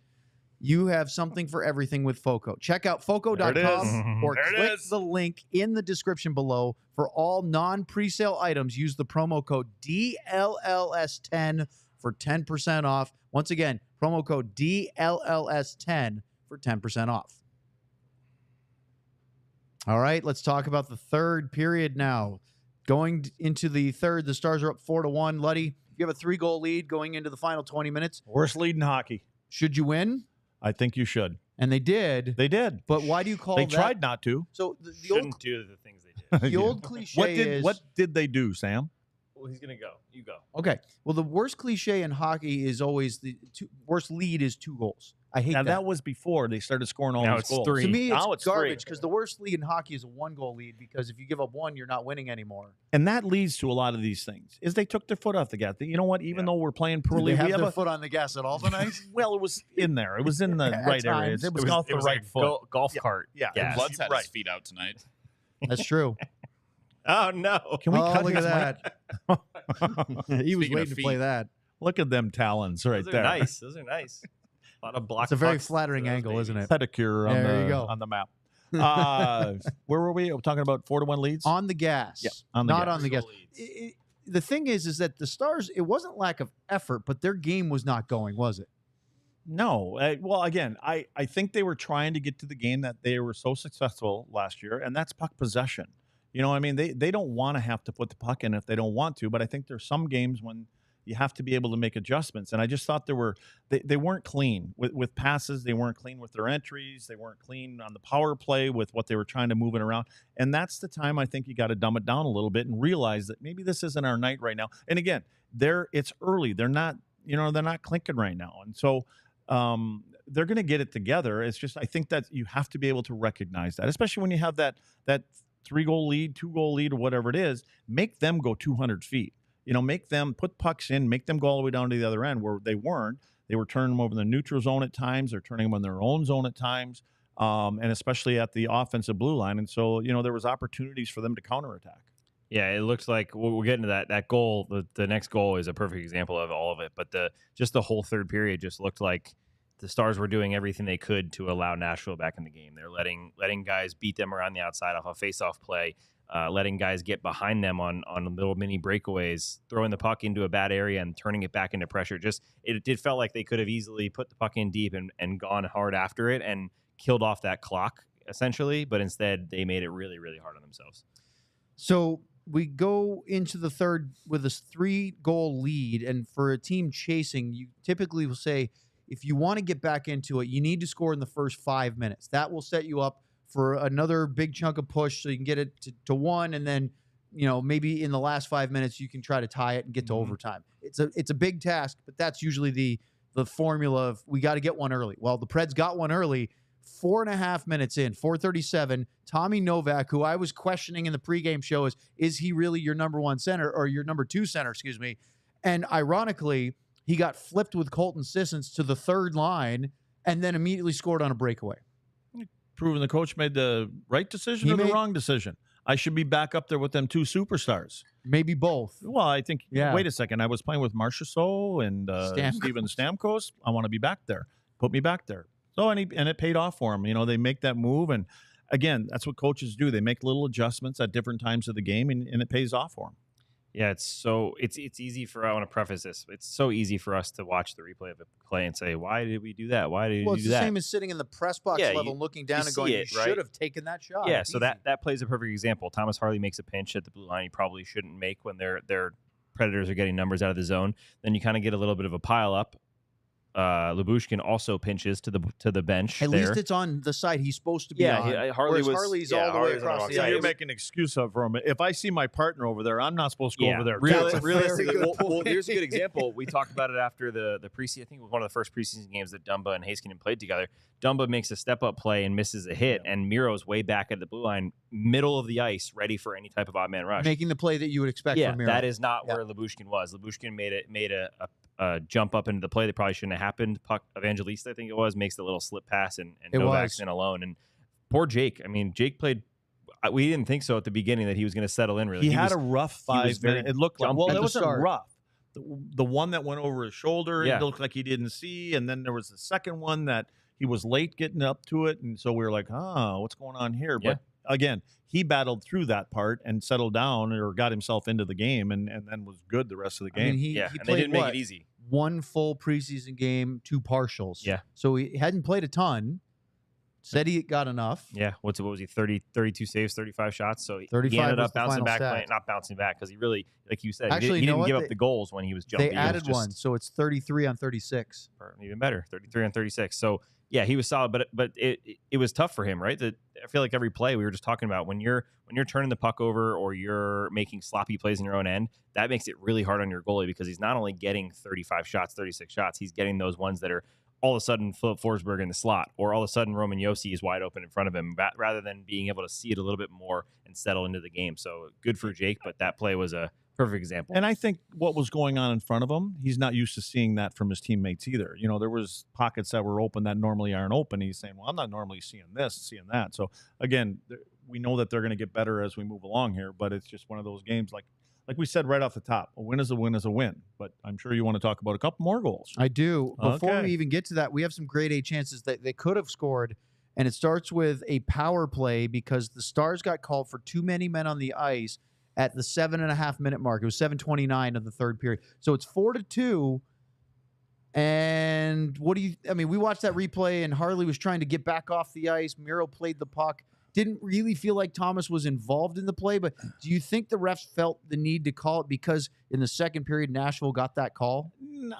You have something for everything with FOCO. Check out FOCO.com or click the link in the description below. For all non-presale items, use the promo code DLLS10 for 10% off. Once again, promo code DLLS10 for 10% off. All right, let's talk about the third period now. Going into the third, the Stars are up 4-1. Luddy, you have a 3-goal lead going into the final 20 minutes. Worst lead in hockey. Should you win? I think you should. And they did. They did. But why do you call They that? tried not to. So the Shouldn't old, do the things they did. the old cliche What did they do, Sam? Well, he's going to go. You go. Okay. Well, the worst cliche in hockey is always the worst lead is 2 goals. I hate Now, that. that was before they started scoring all Now these it's goals. 3. To me, Now it's it's 3. garbage because the worst lead in hockey is a 1-goal lead because if you give up 1, you're not winning anymore. And that leads to a lot of these things, is they took their foot off the gas. You know what? Even though we're playing Do poorly, they we have have their foot on the gas at all tonight? well, it was in there. It was in the At right area. times. It was off the right like foot. golf cart. Yeah. gas. Blood's had Right. his feet out tonight. That's true. Oh, no. Can we Oh, cut look his at mic? He was Speaking of waiting to play feet. that. Look at them talons right Those are there. nice. Those are nice. A lot of block. It's a very pucks flattering for those angle, isn't babies. it? Pedicure on There you the go. on the map. Where were we? We're talking about 4-1 leads. On the gas. Yeah, on the not gas. on the gas. Goal leads. The thing is that the Stars, it wasn't lack of effort, but their game was not going, was it? No. Well, again, I think they were trying to get to the game that they were so successful last year, and that's puck possession. You know, I mean, they don't want to have to put the puck in if they don't want to, but I think there's some games when you have to be able to make adjustments. And I just thought they weren't clean with passes. They weren't clean with their entries. They weren't clean on the power play with what they were trying to move it around. And that's the time I think you got to dumb it down a little bit and realize that maybe this isn't our night right now. And again, it's early. They're not clinking right now. And so they're going to get it together. It's just, I think that you have to be able to recognize that, especially when you have that 3-goal lead, 2-goal lead, or whatever it is. Make them go 200 feet. You know, make them put pucks in, make them go all the way down to the other end where they weren't. They were turning them over in the neutral zone at times. They're turning them in their own zone at times, and especially at the offensive blue line. And so, you know, there was opportunities for them to counterattack. Yeah, it looks like we're getting to that goal. The next goal is a perfect example of all of it. But the whole third period just looked like the Stars were doing everything they could to allow Nashville back in the game. They're letting guys beat them around the outside off a face-off play. Letting guys get behind them on little mini breakaways, throwing the puck into a bad area and turning it back into pressure. It felt like they could have easily put the puck in deep and gone hard after it and killed off that clock, essentially. But instead, they made it really, really hard on themselves. So we go into the third with a 3-goal lead. And for a team chasing, you typically will say, if you want to get back into it, you need to score in the first 5 minutes. That will set you up for another big chunk of push so you can get it to 1, and then, you know, maybe in the last 5 minutes you can try to tie it and get to overtime. It's a big task, but that's usually the formula of we got to get one early. Well, the Preds got one early, 4.5 minutes in, 4:37. Tommy Novak, who I was questioning in the pregame show, is he really your number 1 center or your number 2 center, excuse me. And ironically, he got flipped with Colton Sissons to the third line and then immediately scored on a breakaway. Proving the coach made the right decision or the wrong decision. I should be back up there with them 2 superstars. Maybe both. Well, I think, Yeah. Wait a second. I was playing with Marchment and Steven Stamkos. I want to be back there. Put me back there. So, and it paid off for him. You know, they make that move. And again, that's what coaches do. They make little adjustments at different times of the game, and it pays off for them. Yeah, it's easy for, I want to preface this. It's so easy for us to watch the replay of a play and say, why did we do that? Why did we do that? Well, it's the same as sitting in the press box Yeah, level, looking down and see going, it, you right? should have taken that shot. Yeah, It's so easy. that plays a perfect example. Thomas Harley makes a pinch at the blue line he probably shouldn't make when their Predators are getting numbers out of the zone. Then you kind of get a little bit of a pile up. Lyubushkin also pinches to the bench. At there. least it's on the side he's supposed to be Yeah, on. Harley was Harley's all the way across the So ice. you're making an excuse of for him. If I see my partner over there, I'm not supposed to go over there. Realistically, Very good well, here's a good example. We talked about it after the preseason. I think it was one of the first preseason games that Dumba and Heiskanen played together. Dumba makes a step-up play and misses a hit, and Miro's way back at the blue line, middle of the ice, ready for any type of odd-man rush. Making the play that you would expect from Miro. That is not where Lyubushkin was. Lyubushkin made a jump up into the play that probably shouldn't have happened. Puck Evangelista, I think it was, makes the little slip pass, and Novak's in alone. And poor Jake. I mean, Jake played. We didn't think so at the beginning that he was going to settle in. Really, he had a rough 5 minutes. It looked like it wasn't rough. The one that went over his shoulder, it looked like he didn't see, and then there was the second one that he was late getting up to it, and so we were like, what's going on here? But again, he battled through that part and settled down or got himself into the game, and then was good the rest of the game. I mean, he and played, they didn't make it easy. 1 full preseason game, 2 partials. Yeah. So he hadn't played a ton. Said he got enough. Yeah. What was he? 32 saves, 35 shots. So he 35 ended was up the bouncing final back, stat. not bouncing back because he really, like you said, Actually, he you know didn't give what? up the goals when he was jumping. They added one, so it's 33 on 36. Even better, 33 on 36. So yeah, he was solid, but it was tough for him, right? That I feel like every play we were just talking about, when you're turning the puck over or you're making sloppy plays in your own end, that makes it really hard on your goalie because he's not only getting 35 shots, 36 shots, he's getting those ones that are all of a sudden Philip Forsberg in the slot, or all of a sudden Roman Josi is wide open in front of him, rather than being able to see it a little bit more and settle into the game. So good for Jake, but that play was a perfect example. And I think what was going on in front of him, he's not used to seeing that from his teammates either. You know, there was pockets that were open that normally aren't open. He's saying, well, I'm not normally seeing this, seeing that. So again, we know that they're going to get better as we move along here, but it's just one of those games like we said right off the top, a win is a win is a win. But I'm sure you want to talk about a couple more goals. I do. Before Okay. we even get to that, we have some grade A chances that they could have scored, and it starts with a power play because the Stars got called for too many men on the ice at the 7.5-minute mark. It was 7:29 of the third period. So it's 4-2. And we watched that replay, and Harley was trying to get back off the ice. Miro played the puck. Didn't really feel like Thomas was involved in the play, but do you think the refs felt the need to call it because in the second period, Nashville got that call?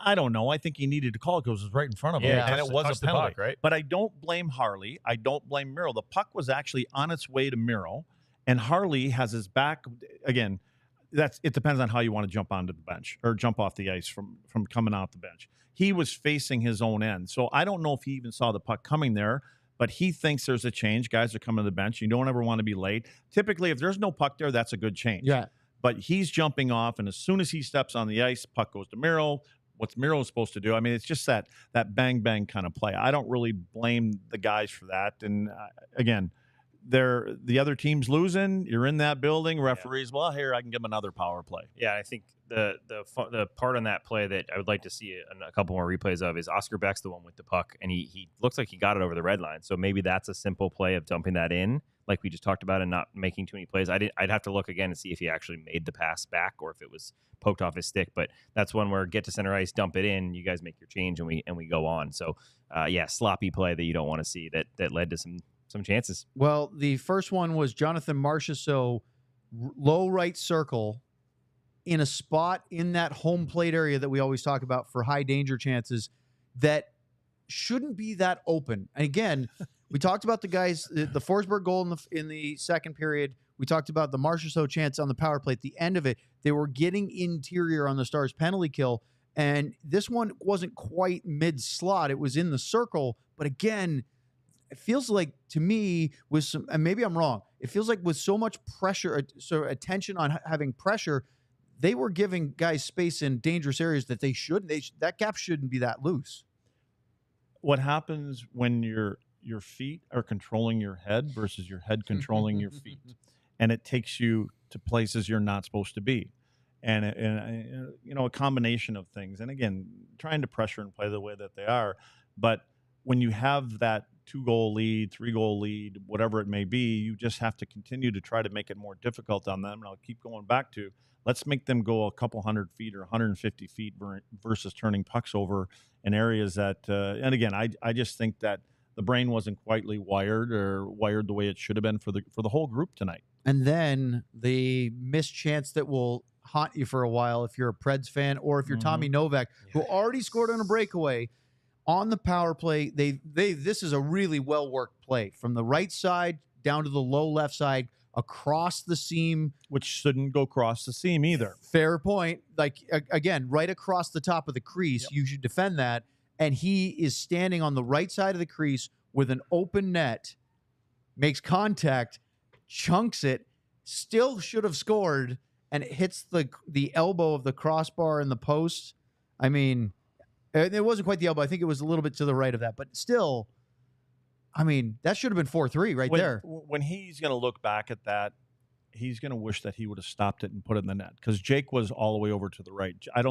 I don't know. I think he needed to call it because it was right in front of him, and it was a penalty. Puck, right? But I don't blame Harley. I don't blame Miro. The puck was actually on its way to Miro, and Harley has his back. Again, it depends on how you want to jump onto the bench or jump off the ice from coming out the bench. He was facing his own end, so I don't know if he even saw the puck coming there. But he thinks there's a change. Guys are coming to the bench. You don't ever want to be late. Typically, if there's no puck there, that's a good change. Yeah. But he's jumping off, and as soon as he steps on the ice, puck goes to Miro. What's Miro supposed to do? I mean, it's just that bang-bang kind of play. I don't really blame the guys for that. And, again, the other team's losing. You're in that building. Referees, well, here, I can give him another power play. Yeah, I think the part on that play that I would like to see a couple more replays of is Oscar Beck's the one with the puck, and he looks like he got it over the red line. So maybe that's a simple play of dumping that in, like we just talked about, and not making too many plays. I'd have to look again and see if he actually made the pass back or if it was poked off his stick. But that's one where get to center ice, dump it in, you guys make your change, and we go on. So sloppy play that you don't want to see that led to some chances. Well, the first one was Jonathan Marchment, low right circle, in a spot in that home plate area that we always talk about for high danger chances that shouldn't be that open. And again, we talked about the guys, the Forsberg goal in the second period. We talked about the Marchment chance on the power play. At the end of it, they were getting interior on the Stars penalty kill. And this one wasn't quite mid-slot. It was in the circle. But again, it feels like, to me, with some, and maybe I'm wrong, it feels like with so much pressure, so attention on having pressure, they were giving guys space in dangerous areas that they shouldn't. That gap shouldn't be that loose. What happens when your feet are controlling your head versus your head controlling your feet, and it takes you to places you're not supposed to be, and a combination of things. And again, trying to pressure and play the way that they are, but when you have that 2-goal lead, 3-goal lead, whatever it may be, you just have to continue to try to make it more difficult on them. And I'll keep going back to, let's make them go a couple 100 feet or 150 feet versus turning pucks over in areas that, and again, I just think that the brain wasn't quite wired the way it should have been for the whole group tonight. And then the missed chance that will haunt you for a while if you're a Preds fan or if you're Tommy Novak, who already scored on a breakaway. on the power play, this is a really well-worked play from the right side down to the low left side, across the seam. Which shouldn't go across the seam either. Fair point. Like, again, right across the top of the crease, you should defend that. And he is standing on the right side of the crease with an open net, makes contact, chunks it, still should have scored, and it hits the elbow of the crossbar in the post. I mean, it wasn't quite the elbow. I think it was a little bit to the right of that. But still, I mean, that should have been 4-3 there. When he's going to look back at that, he's going to wish that he would have stopped it and put it in the net, because Jake was all the way over to the right. I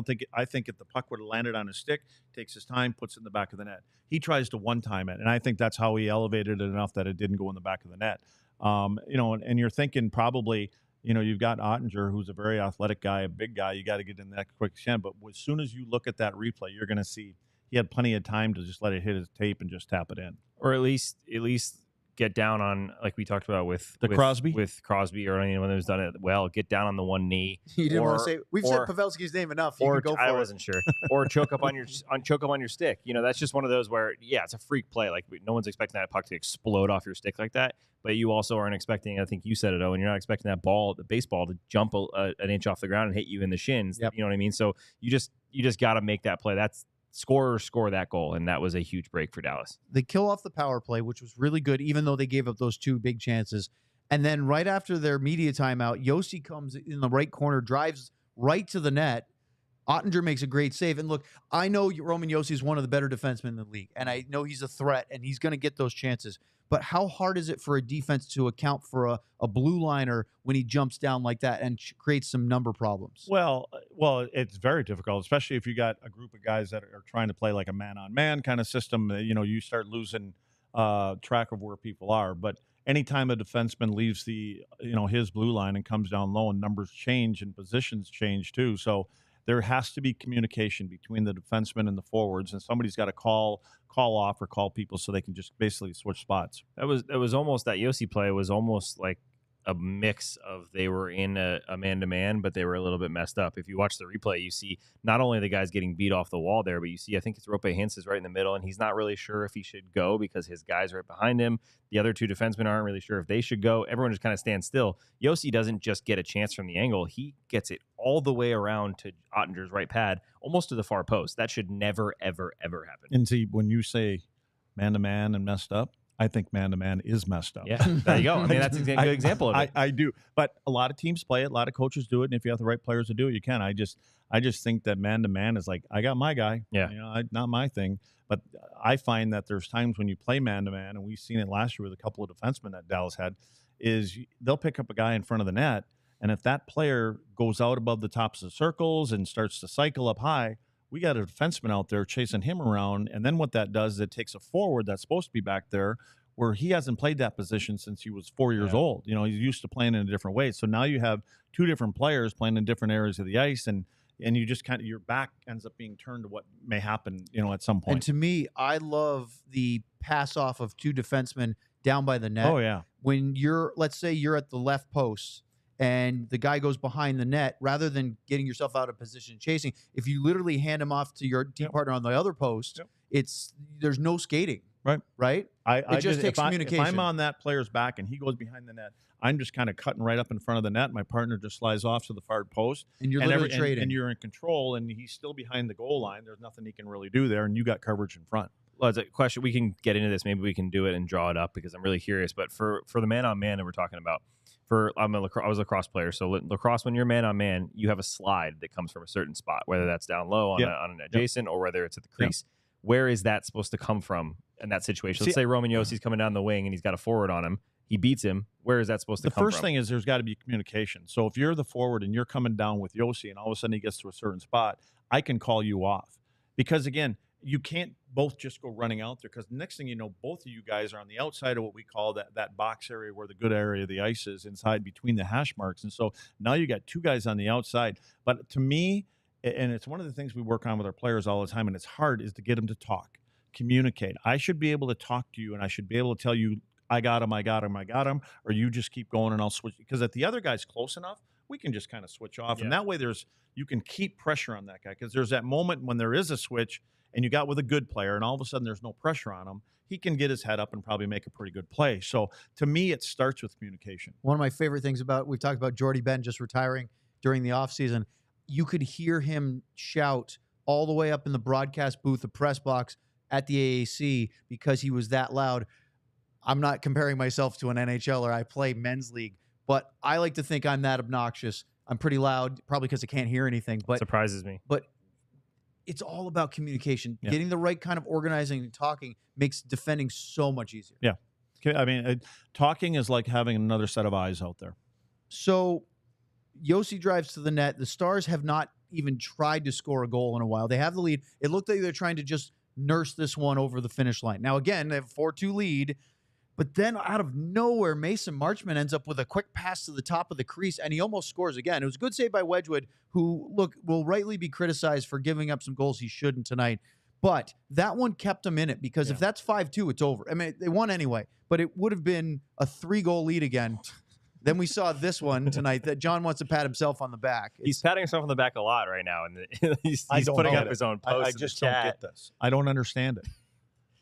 think if the puck would have landed on his stick, takes his time, puts it in the back of the net. He tries to one-time it, and I think that's how he elevated it enough that it didn't go in the back of the net. And you're thinking probably, you've got Oettinger, who's a very athletic guy, a big guy. You got to get in that quick send. But as soon as you look at that replay, you're going to see he had plenty of time to just let it hit his tape and just tap it in, or at least get down on, like we talked about with Crosby, or anyone who's done it well. Get down on the one knee. You didn't want to say we've said Pavelski's name enough. You can go for I wasn't sure. Or choke up on your stick. That's just one of those where it's a freak play. Like no one's expecting that puck to explode off your stick like that. But you also aren't expecting. I think you said it, Owen. You're not expecting that the baseball, to jump an inch off the ground and hit you in the shins. Yep. You know what I mean? So you just got to make that play. That's score that goal, and that was a huge break for Dallas. They kill off the power play, which was really good, even though they gave up those two big chances. And then right after their media timeout, Josi comes in the right corner, drives right to the net. Oettinger makes a great save. And look, I know Roman Josi is one of the better defensemen in the league, and I know he's a threat, and he's going to get those chances. But how hard is it for a defense to account for a blue liner when he jumps down like that and creates some number problems? Well, it's very difficult, especially if you got a group of guys that are trying to play like a man-on-man kind of system. You start losing track of where people are. But anytime a defenseman leaves his blue line and comes down low, and numbers change and positions change too. So there has to be communication between the defenseman and the forwards, and somebody's got to call off or call people so they can just basically switch spots. That was almost, that Josi play was almost like a mix of, they were in a man-to-man, but they were a little bit messed up. If you watch the replay, you see not only the guys getting beat off the wall there, but you see, I think it's Roope Hintz is right in the middle, and he's not really sure if he should go because his guy's right behind him. The other two defensemen aren't really sure if they should go. Everyone just kind of stands still. Josi doesn't just get a chance from the angle. He gets it all the way around to Ottinger's right pad, almost to the far post. That should never, ever, ever happen. And see, when you say man-to-man and messed up, I think man-to-man is messed up. Yeah, there you go. I mean, that's a good example of it. I do. But a lot of teams play it. A lot of coaches do it. And if you have the right players to do it, you can. I just think that man-to-man is like, I got my guy. Yeah. Not my thing. But I find that there's times when you play man-to-man, and we've seen it last year with a couple of defensemen that Dallas had, is they'll pick up a guy in front of the net, and if that player goes out above the tops of circles and starts to cycle up high, we got a defenseman out there chasing him around. And then what that does is it takes a forward that's supposed to be back there, where he hasn't played that position since he was 4 years old. He's used to playing in a different way. So now you have two different players playing in different areas of the ice, and you just kind of, your back ends up being turned to what may happen, at some point. And to me, I love the pass off of two defensemen down by the net. Oh, yeah. When let's say you're at the left post and the guy goes behind the net, rather than getting yourself out of position and chasing, if you literally hand him off to your team partner on the other post, there's no skating. Right? It just takes communication. If I'm on that player's back and he goes behind the net, I'm just kind of cutting right up in front of the net. My partner just slides off to the far post. And you're literally trading. And you're in control, and he's still behind the goal line. There's nothing he can really do there, and you got coverage in front. Well, it's a question. We can get into this. Maybe we can do it and draw it up, because I'm really curious. But for the man-on-man that we're talking about, I was a lacrosse player. So lacrosse, when you're man-on-man, you have a slide that comes from a certain spot, whether that's down low on an adjacent or whether it's at the crease. Where is that supposed to come from in that situation? Let's say Roman Josi's coming down the wing and he's got a forward on him. He beats him. Where is that supposed to come from? The first thing is there's got to be communication. So if you're the forward and you're coming down with Josi and all of a sudden he gets to a certain spot, I can call you off. Because, again, you can't both just go running out there, because the next thing you know, both of you guys are on the outside of what we call that box area where the good area of the ice is, inside between the hash marks. And so now you got two guys on the outside. But to me, and it's one of the things we work on with our players all the time, and it's hard, is to get them to talk, communicate. I should be able to talk to you, and I should be able to tell you, I got him, or you just keep going and I'll switch. Because if the other guy's close enough, we can just kind of switch off. And that way you can keep pressure on that guy, because there's that moment when there is a switch and you got with a good player, and all of a sudden there's no pressure on him, he can get his head up and probably make a pretty good play. So to me, it starts with communication. One of my favorite things we've talked about Jordy Ben just retiring during the offseason. You could hear him shout all the way up in the broadcast booth, the press box at the AAC, because he was that loud. I'm not comparing myself to an NHLer. I play men's league, but I like to think I'm that obnoxious. I'm pretty loud, probably because I can't hear anything. But surprises me. But it's all about communication. Yeah. Getting the right kind of organizing and talking makes defending so much easier. Yeah. I mean, talking is like having another set of eyes out there. So Yossi drives to the net. The Stars have not even tried to score a goal in a while. They have the lead. It looked like they're trying to just nurse this one over the finish line. Now, again, they have a 4-2 lead. But then out of nowhere, Mason Marchment ends up with a quick pass to the top of the crease, and he almost scores again. It was a good save by Wedgewood, who, look, will rightly be criticized for giving up some goals he shouldn't tonight. But that one kept him in it, because if that's 5-2, it's over. I mean, they won anyway, but it would have been a 3-goal lead again. Then we saw this one tonight that John wants to pat himself on the back. He's patting himself on the back a lot right now, and he's putting up his own post. I just don't get this. I don't understand it.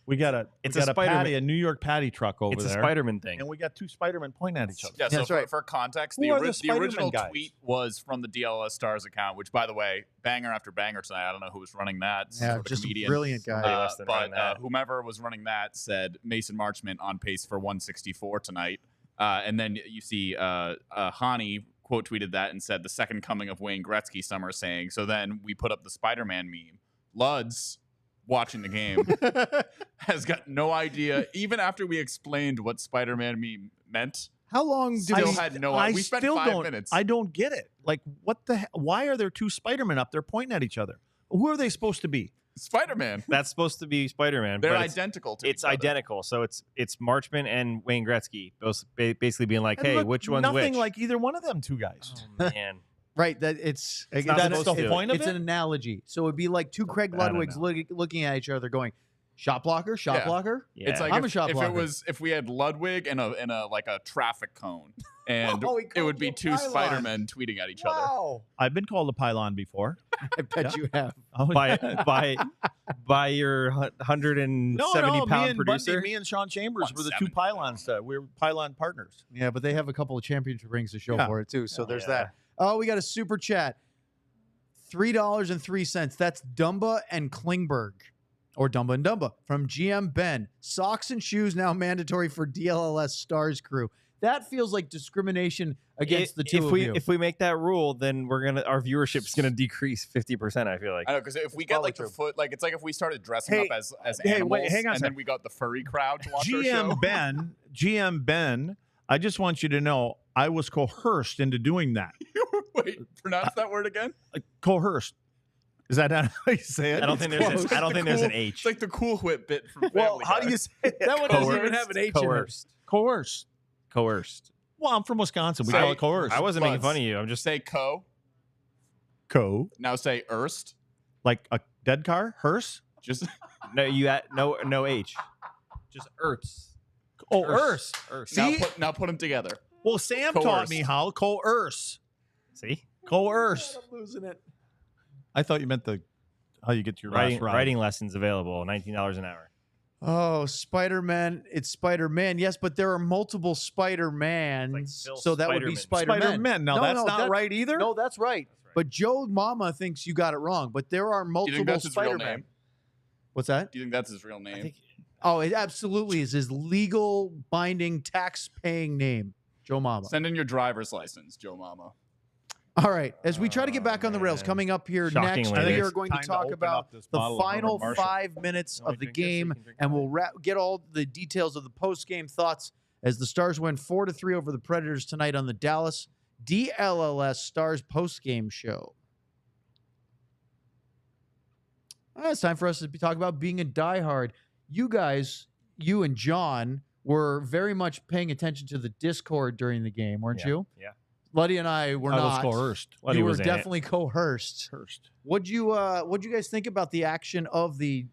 We got a New York Patty truck over there. It's a Spider-Man thing. And we got two Spider-Men pointing at each other. Yeah, that's so right. For context, Who are the the original Spider-Man guys? tweet was from the DLLS Stars account, which, by the way, banger after banger tonight. I don't know who was running that. Yeah, Sort of just a comedian. brilliant guy. But whomever was running that said Mason Marchment on pace for 164 tonight. And then you see Hani quote tweeted that and said the second coming of Wayne Gretzky, some are saying. So then we put up the Spider-Man meme. Luds, watching the game, has got no idea, even after we explained what Spider-Man meme meant. How long did Still had no idea. We spent 5 minutes. I don't get it. Like, what the why are there two Spider-Men up there pointing at each other? Who are they supposed to be? Spider-Man. That's supposed to be Spider-Man. They're but identical to It's each other. identical. So it's Marchment and Wayne Gretzky, both basically being like, And hey, look, which one's which? nothing like either one of them two guys. Oh, man. Right, that it's not that's supposed to. Point of it's it? an analogy. So it'd be like two Craig I don't Ludwigs looking at each other, going, "Shot blocker, shot Yeah. blocker." Yeah. It's like I'm a shot if blocker. if we had Ludwig and a like a traffic cone, and Oh, he it called would be you a two pylon. Spider-Men tweeting at each other. Wow, I've been called a pylon before. I bet you have. Oh, by your 170-pound producer. Me and Sean Chambers were the two 170. pylons. We were pylon partners. Yeah, but they have a couple of championship rings to show Yeah. for it too. So there's Yeah. that. Oh, we got a super chat. $3.03. That's Dumba and Klingberg. Or Dumba and Dumba from GM Ben. Socks and shoes now mandatory for DLLS Stars crew. That feels like discrimination against the two of you. If we make that rule, then our viewership is gonna decrease 50%. I feel like. I know, because if we get probably like the true. foot, like it's like if we started dressing Hey, up as hey, animals, wait, hang on a and second. then we got the furry crowd to watch our show. GM Ben, I just want you to know I was coerced into doing that. Wait, pronounce that word again. Coerced. Is that how you say it? I don't think there's an H. It's like the Cool Whip bit from Well, Family how Guy. do you say it? that one doesn't even have an H in it. Coerced. Coerced. Well, I'm from Wisconsin. We call it coerced. I wasn't making Buds. fun of you. I'm just Say co. Co. Now say erst. Like a dead car? Hearse? Just no H. Just Ertz. Oh, Hearse. now See? put them together. Well, Sam taught Coerced. me how. Coerce. See? Coerce. I'm losing it. I thought you meant how you get your last ride. Writing lessons available, $19 an hour. Oh, Spider-Man. It's Spider-Man. Yes, but there are multiple Spider-Mans. It's like Phil so that would be Spider-Man. Spider-Man. Spider-Man. Now, No, that's no, not right either? No, that's right. But Joe Mama thinks you got it wrong. But there are Do you multiple think that's his real Spider-Man. name? What's that? Do you think that's his real name? Oh, it absolutely is his legal binding tax-paying name, Joe Mama. Send in your driver's license, Joe Mama. All right, as we try to get back on the rails, man. coming up here Shockingly, next, I think we it's are going to time to talk open about up this the bottle of final Herman Marshall. 5 minutes Oh, of the drink this, you game, can drink and mine. we'll get all the details of the post-game thoughts as the Stars win 4-3 over the Predators tonight on the Dallas DLLS Stars post-game show. It's time for us to talk about being a diehard. You guys, you and John, were very much paying attention to the Discord during the game, weren't you? Yeah. Luddy and I were I not. was coerced. Luddy You were was in it. definitely coerced. What'd you guys think about the action of the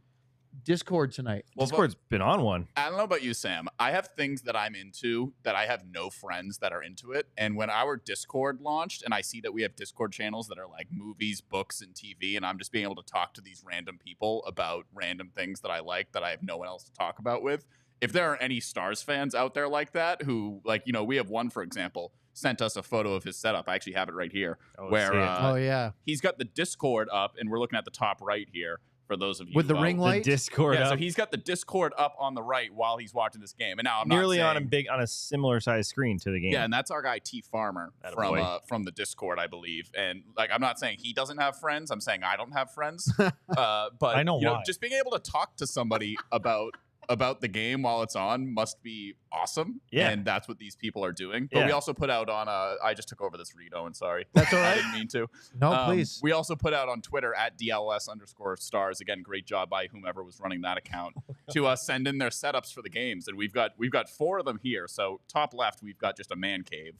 Discord tonight? Well, Discord's been on one. I don't know about you, Sam. I have things that I'm into that I have no friends that are into it. And when our Discord launched and I see that we have Discord channels that are like movies, books, and TV, and I'm just being able to talk to these random people about random things that I like that I have no one else to talk about with. If there are any Stars fans out there like that who, like, we have one, for example, sent us a photo of his setup. I actually have it right here. Yeah. He's got the Discord up, and we're looking at the top right here. For those of you with the ring light, the Discord yeah, up. so he's got the Discord up on the right while he's watching this game, and now I'm nearly not saying, on a similar size screen to the game. Yeah, and that's our guy T Farmer from the Discord, I believe. And like, I'm not saying he doesn't have friends. I'm saying I don't have friends. But I know why. just being able to talk to somebody about the game while it's on must be awesome. Yeah. And that's what these people are doing. But we also put out on I just took over this read, Owen, sorry. That's all right. I didn't mean to. No, please. We also put out on Twitter at DLLS_stars. Again, great job by whomever was running that account to send in their setups for the games. And we've got 4 of them here. So top left, we've got just a man cave.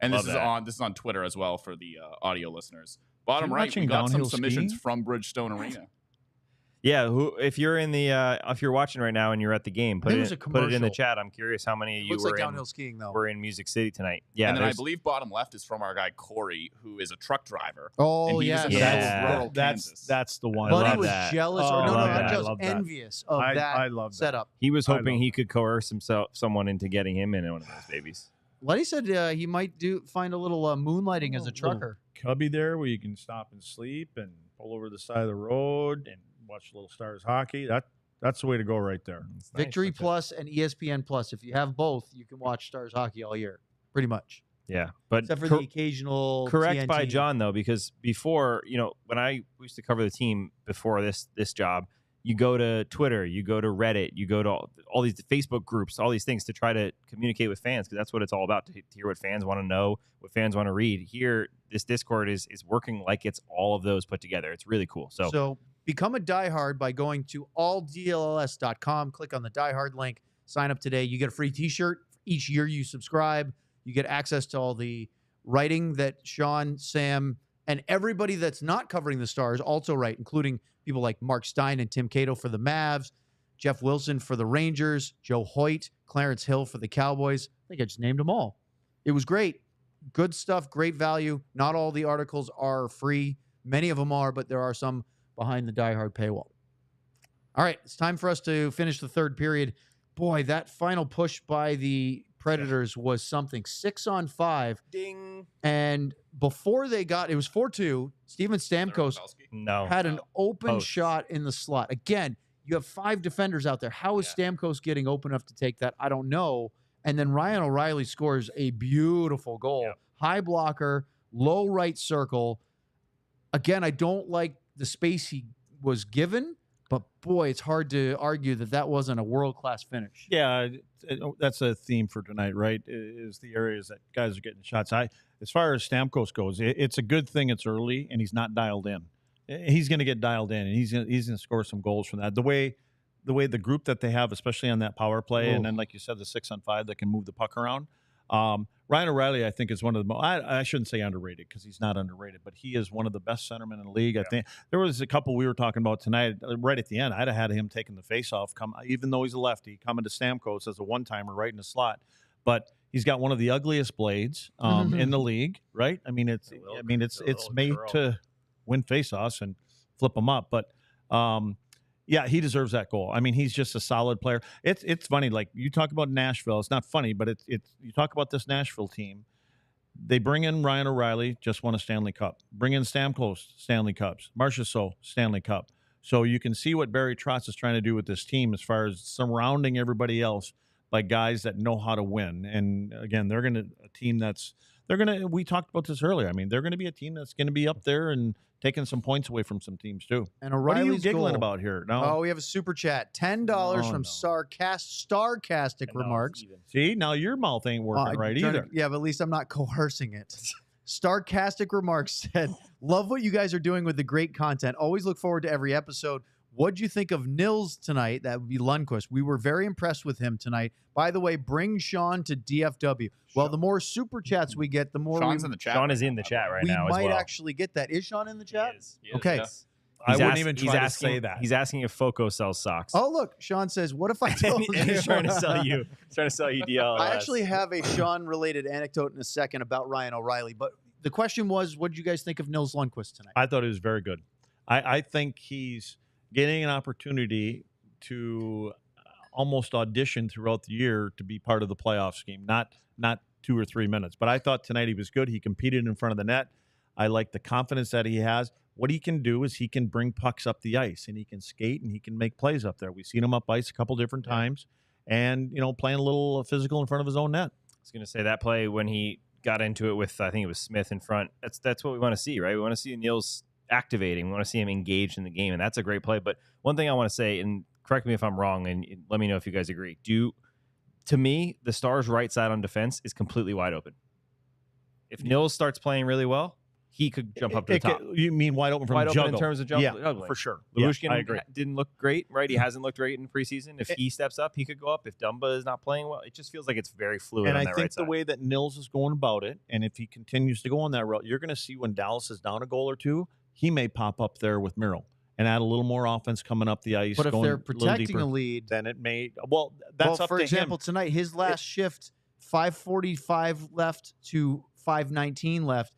And this is on Twitter as well for the audio listeners. Bottom right, we got some submissions from Bridgestone Arena. Yeah, if you're in the if you're watching right now and you're at the game, put it in the commercial. chat. I'm curious how many of you Looks like downhill skiing though. were in Music City tonight. Yeah, and then I believe bottom left is from our guy Corey, who is a truck driver. Oh and he was yeah, in the middle of rural Kansas. That's the one. Buddy love was that. jealous, Oh, or no, I not love jealous, that. envious of I that love that. setup. He was hoping love he could coerce someone into getting him in one of those babies. Letty said he might find a little moonlighting as a trucker. Cubby there where you can stop and sleep and pull over the side of the road and watch a little Stars hockey. That's the way to go right there. Victory Plus and ESPN Plus. If you have both, you can watch Stars hockey all year, pretty much. Yeah, but except for the occasional correct TNT. by John though, because before, when I used to cover the team before this job, you go to Twitter, you go to Reddit, you go to all these Facebook groups, all these things to try to communicate with fans, because that's what it's all about, to hear what fans want to know, what fans want to read. Here, this Discord is working like it's all of those put together. It's really cool. So become a diehard by going to alldlls.com, click on the diehard link, sign up today. You get a free t-shirt each year you subscribe. You get access to all the writing that Sean, Sam, and everybody that's not covering the Stars also write, including people like Mark Stein and Tim Cato for the Mavs, Jeff Wilson for the Rangers, Joe Hoyt, Clarence Hill for the Cowboys. I think I just named them all. It was great. Good stuff, great value. Not all the articles are free. Many of them are, but there are some behind the diehard paywall. All right, it's time for us to finish the third period. Boy, that final push by the Predators was something. 6-on-5. Ding. And before they got, it was 4-2. Steven Stamkos had an open shot in the slot. Again, you have 5 defenders out there. How is Stamkos getting open enough to take that? I don't know. And then Ryan O'Reilly scores a beautiful goal. Yep. High blocker, low right circle. Again, I don't like the space he was given, but boy, it's hard to argue that wasn't a world-class finish. Yeah, that's a theme for tonight, right? Is the areas that guys are getting shots. As far as Stamkos goes, it's a good thing it's early and he's not dialed in. He's going to get dialed in, and he's going to score some goals from that. The way the group that they have, especially on that power play, and then like you said, the 6-on-5 that can move the puck around. Ryan O'Reilly, I think, is one of the I shouldn't say underrated because he's not underrated, but he is one of the best centermen in the league. I think there was a couple we were talking about tonight right at the end. I'd have had him taking the face-off, even though he's a lefty, coming to Stamkos as a one-timer right in the slot. But he's got one of the ugliest blades in the league, right? I mean, it's made to win face-offs and flip them up, but yeah, he deserves that goal. I mean, he's just a solid player. It's funny, like you talk about Nashville. It's not funny, but you talk about this Nashville team. They bring in Ryan O'Reilly, just won a Stanley Cup. Bring in Stamkos, Stanley Cups. Marchment, Stanley Cup. So you can see what Barry Trotz is trying to do with this team as far as surrounding everybody else by guys that know how to win. And again, they're going to a team that's we talked about this earlier. I mean, they're going to be a team that's going to be up there and taking some points away from some teams too. And what are you O'Reilly's giggling goal. About here? No. Oh, we have a super chat. $10 from Sarcastic Remarks. See, now your mouth ain't working right either. Yeah, but at least I'm not coercing it. Sarcastic Remarks said, love what you guys are doing with the great content. Always look forward to every episode. What'd you think of Nils tonight? That would be Lundqvist. We were very impressed with him tonight. By the way, bring Sean to DFW. Well, the more super chats we get, the more Sean's in the chat. Sean is in the chat right now as well. We might actually get that. Is Sean in the chat? He is. Okay. Yes. I wouldn't even try to say that. He's asking if Foco sells socks. Oh, look, Sean says, what if I told and you? he's trying to sell you. He's trying to sell you DLLS. I actually have a Sean-related anecdote in a second about Ryan O'Reilly, but the question was, what did you guys think of Nils Lundqvist tonight? I thought it was very good. I think he's getting an opportunity to almost audition throughout the year to be part of the playoff scheme, not 2 or 3 minutes. But I thought tonight he was good. He competed in front of the net. I like the confidence that he has. What he can do is he can bring pucks up the ice, and he can skate, and he can make plays up there. We've seen him up ice a couple different times, and playing a little physical in front of his own net. I was going to say that play when he got into it with, I think it was Smith in front. That's what we want to see, right? We want to see Nils activating. We want to see him engaged in the game, and that's a great play. But one thing I want to say, and correct me if I'm wrong, and let me know if you guys agree. To me, the Stars' right side on defense is completely wide open. If Nils starts playing really well, he could jump up to the top. You mean wide open from wide juggle? Open in terms of juggling. Yeah, for sure. Lyubushkin I agree. Didn't look great, right? He hasn't looked great in preseason. If he steps up, he could go up. If Dumba is not playing well, it just feels like it's very fluid And on I that think right the side. way that Nils is going about it, and if he continues to go on that route, you're going to see when Dallas is down a goal or two, he may pop up there with Miro and add a little more offense coming up the ice. But if going they're a little protecting deeper, a lead, then it may. Well, that's up for to example, him. tonight, his last shift, 5:45 left to 5:19 left.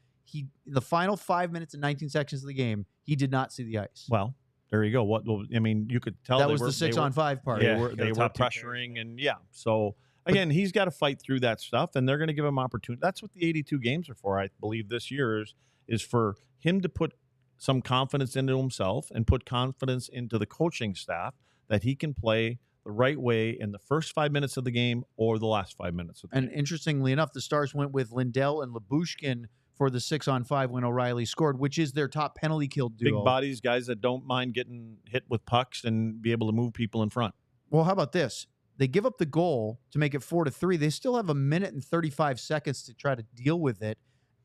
The final 5 minutes and 19 seconds of the game, he did not see the ice. Well, there you go. You could tell that was the 6-on-5 part. They were top two pressuring, and so again, he's got to fight through that stuff, and they're going to give him opportunity. That's what the 82 games are for. I believe this year is for him to put some confidence into himself and put confidence into the coaching staff that he can play the right way in the first 5 minutes of the game or the last 5 minutes of the game. And interestingly enough, the Stars went with Lindell and Lyubushkin for the 6-on-5 when O'Reilly scored, which is their top penalty kill duo. Big bodies, guys that don't mind getting hit with pucks and be able to move people in front. Well, how about this? They give up the goal to make it 4-3. They still have 1 minute and 35 seconds to try to deal with it.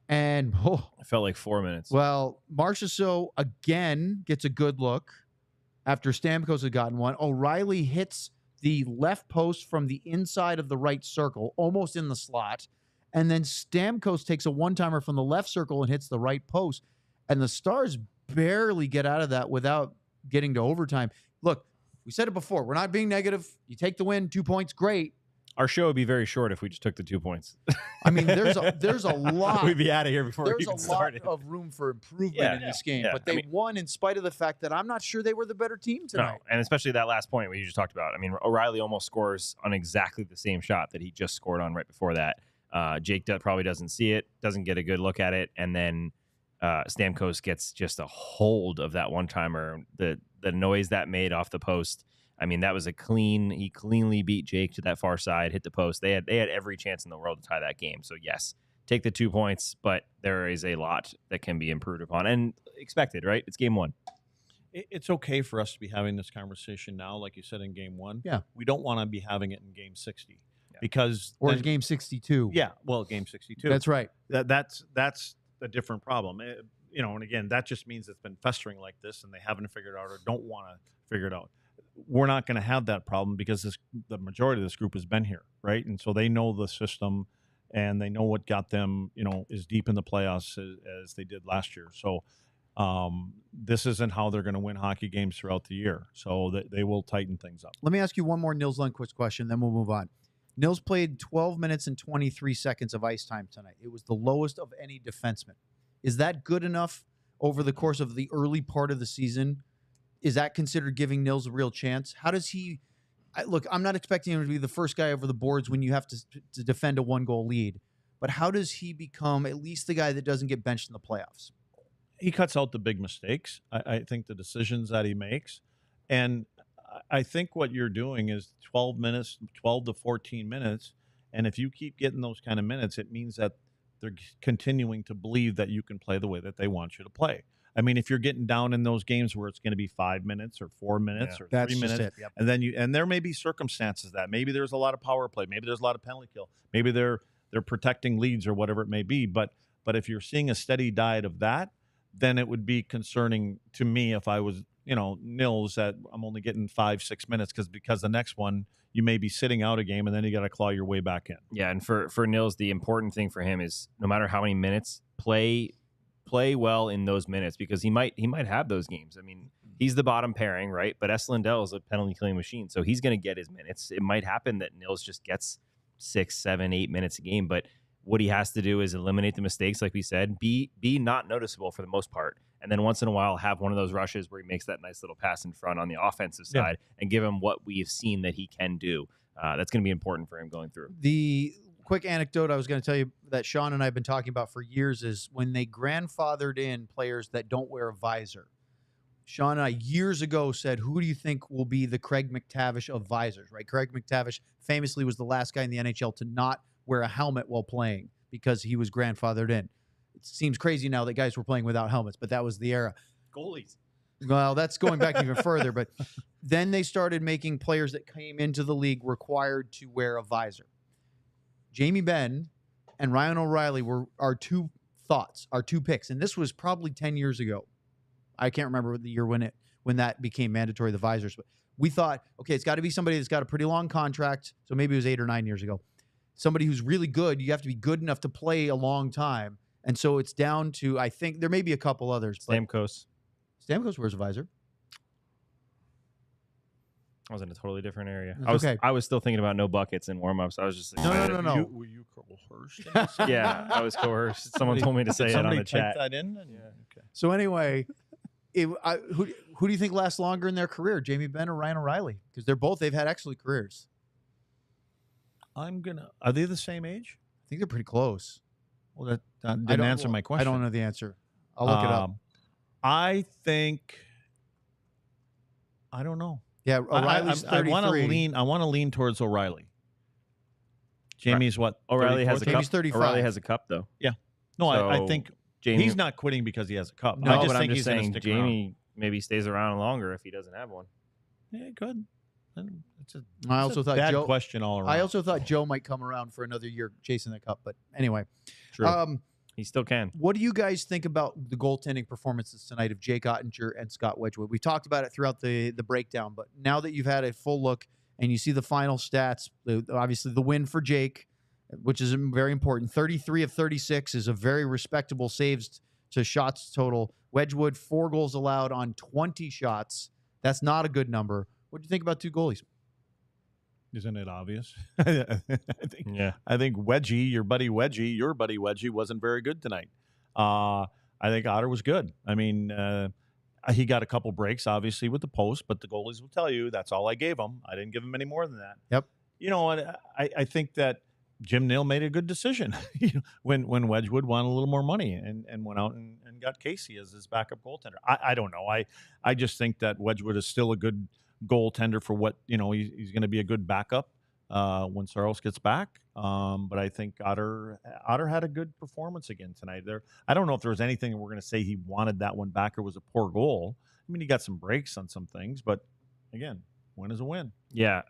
And, it felt like 4 minutes. Well, Marchessault again gets a good look after Stamkos had gotten one. O'Reilly hits the left post from the inside of the right circle, almost in the slot. And then Stamkos takes a one-timer from the left circle and hits the right post. And the Stars barely get out of that without getting to overtime. Look, we said it before. We're not being negative. You take the win, 2 points, great. Our show would be very short if we just took the 2 points. I mean, there's a lot. We'd be out of here before we There's even a lot started. of room for improvement in this game. Yeah. But they won in spite of the fact that I'm not sure they were the better team tonight. No, and especially that last point we just talked about. I mean, O'Reilly almost scores on exactly the same shot that he just scored on right before that. Jake probably doesn't see it, doesn't get a good look at it, and then Stamkos gets just a hold of that one-timer. The noise that made off the post, I mean, that was he cleanly beat Jake to that far side, hit the post. They had every chance in the world to tie that game. So, yes, take the 2 points, but there is a lot that can be improved upon and expected, right? It's game one. It's okay for us to be having this conversation now, like you said, in game one. Yeah. We don't want to be having it in game 60. Yeah. Because Or then, game 62. yeah, well, game 62. That's right. That's a different problem. And again, that just means it's been festering like this, and they haven't figured it out or don't want to figure it out. We're not going to have that problem because the majority of this group has been here, right? And so they know the system, and they know what got them, as deep in the playoffs as they did last year. So this isn't how they're going to win hockey games throughout the year. So they will tighten things up. Let me ask you one more Nils Lundqvist question, then we'll move on. Nils played 12 minutes and 23 seconds of ice time tonight. It was the lowest of any defenseman. Is that good enough over the course of the early part of the season? Is that considered giving Nils a real chance? How does he look? I'm not expecting him to be the first guy over the boards when you have to defend a 1-goal lead, but how does he become at least the guy that doesn't get benched in the playoffs? He cuts out the big mistakes. I think the decisions that he makes, and I think what you're doing is 12 to 14 minutes, and if you keep getting those kind of minutes, it means that they're continuing to believe that you can play the way that they want you to play. I mean, if you're getting down in those games where it's going to be 5 minutes or 4 minutes or 3 minutes, Yep. and there may be circumstances that maybe there's a lot of power play, maybe there's a lot of penalty kill, maybe they're protecting leads or whatever it may be. But if you're seeing a steady diet of that, then it would be concerning to me if I was, Nils, that I'm only getting 5-6 minutes because the next one you may be sitting out a game and then you got to claw your way back in. Yeah, and for Nils, the important thing for him is no matter how many minutes, play play well in those minutes because he might have those games. I mean, he's the bottom pairing, right? But Lindell is a penalty killing machine, so he's going to get his minutes. It might happen that Nils just gets 6, 7, 8 minutes a game, but what he has to do is eliminate the mistakes, like we said, be not noticeable for the most part, and then once in a while have one of those rushes where he makes that nice little pass in front on the offensive side and give him what we've seen that he can do. That's going to be important for him going through. The quick anecdote I was going to tell you that Sean and I have been talking about for years is when they grandfathered in players that don't wear a visor. Sean and I years ago said, who do you think will be the Craig McTavish of visors, right? Craig McTavish famously was the last guy in the NHL to not wear a helmet while playing because he was grandfathered in. It seems crazy now that guys were playing without helmets, but that was the era. Goalies. Well, that's going back even further, but then they started making players that came into the league required to wear a visor. Jamie Benn and Ryan O'Reilly were our two picks, and this was probably 10 years ago. I can't remember the year when that became mandatory, the visors, but we thought, okay, it's got to be somebody that's got a pretty long contract, so maybe it was 8 or 9 years ago. Somebody who's really good. You have to be good enough to play a long time, and so it's down to, I think, there may be a couple others. Stamkos Stamkos wears a visor. I was in a totally different area. That's okay. I was still thinking about no buckets and warm-ups. I was just excited. No. Were you coerced? Yeah, I was coerced. Someone told me to say it on the chat. That in? Yeah. Okay. So anyway, who do you think lasts longer in their career, Jamie Benn or Ryan O'Reilly? Because they've had excellent careers. Are they the same age? I think they're pretty close. Well, that didn't answer my question. I don't know the answer. I'll look it up. I think, I don't know. Yeah, O'Reilly's 33. I want to lean towards O'Reilly. Jamie's what? O'Reilly has a cup. Jamie's 35. O'Reilly has a cup though. Yeah. No, So I think Jamie, he's not quitting because he has a cup. No, I just but think I'm just he's going to saying stick Jamie maybe stays around longer if he doesn't have one. around. Yeah, good. I also thought bad Joe. question all around. I also thought Joe might come around for another year chasing the cup, but anyway. True. He still can. What do you guys think about the goaltending performances tonight of Jake Oettinger and Scott Wedgewood? We talked about it throughout the breakdown, but now that you've had a full look and you see the final stats, obviously the win for Jake, which is very important. 33 of 36 is a very respectable saves to shots total. Wedgewood, 4 goals allowed on 20 shots. That's not a good number. What do you think about 2 goalies? Isn't it obvious? I think Wedgie, your buddy Wedgie, wasn't very good tonight. I think Otter was good. I mean, he got a couple breaks, obviously, with the post, but the goalies will tell you that's all I gave him. I didn't give him any more than that. Yep. You know what? I think that Jim Nill made a good decision when Wedgwood wanted a little more money and went out and got Casey as his backup goaltender. I don't know. I just think that Wedgwood is still a good goaltender for what, he's going to be a good backup when Saros gets back. But I think Otter had a good performance again tonight. I don't know if there was anything we're going to say he wanted that one back or was a poor goal. I mean, he got some breaks on some things, but again, win is a win. Yeah.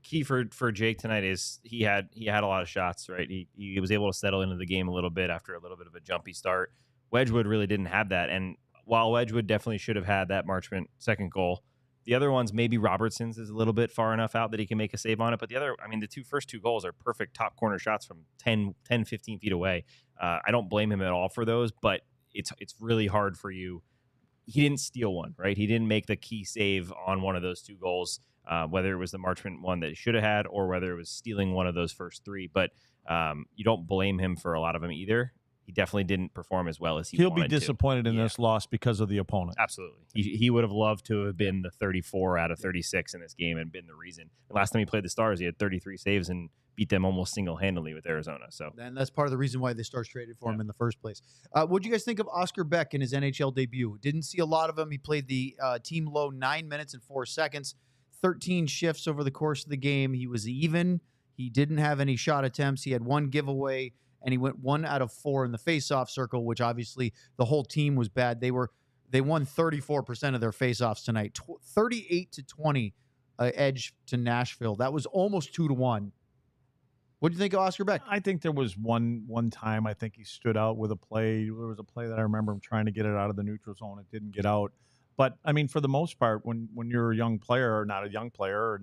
Key for Jake tonight is he had a lot of shots, right? He was able to settle into the game a little bit after a little bit of a jumpy start. Wedgwood really didn't have that. And while Wedgwood definitely should have had that Marchment second goal, the other ones, maybe Robertson's is a little bit far enough out that he can make a save on it. But the first two goals are perfect top corner shots from 10, 15 feet away. I don't blame him at all for those, but it's really hard for you. He didn't steal one, right? He didn't make the key save on one of those 2 goals, whether it was the Marchment one that he should have had or whether it was stealing one of those first 3. But you don't blame him for a lot of them either. He definitely didn't perform as well as he'll be disappointed in this loss because of the opponent. Absolutely. He would have loved to have been the 34 out of 36 in this game and been the reason. The last time he played the Stars, he had 33 saves and beat them almost single-handedly with Arizona. So, and that's part of the reason why the Stars traded for him in the first place. What do you guys think of Oscar Beck in his NHL debut? Didn't see a lot of him. He played the team low 9 minutes and 4 seconds, 13 shifts over the course of the game. He was even. He didn't have any shot attempts. He had 1 giveaway, and he went 1 out of 4 in the faceoff circle, which obviously the whole team was bad. They won 34% of their faceoffs tonight, 38-20 edge to Nashville. That was almost 2-1. What do you think of Oscar Beck? I think there was one time I think he stood out with a play. There was a play that I remember him trying to get it out of the neutral zone. It didn't get out. But, I mean, for the most part, when you're a young player or not a young player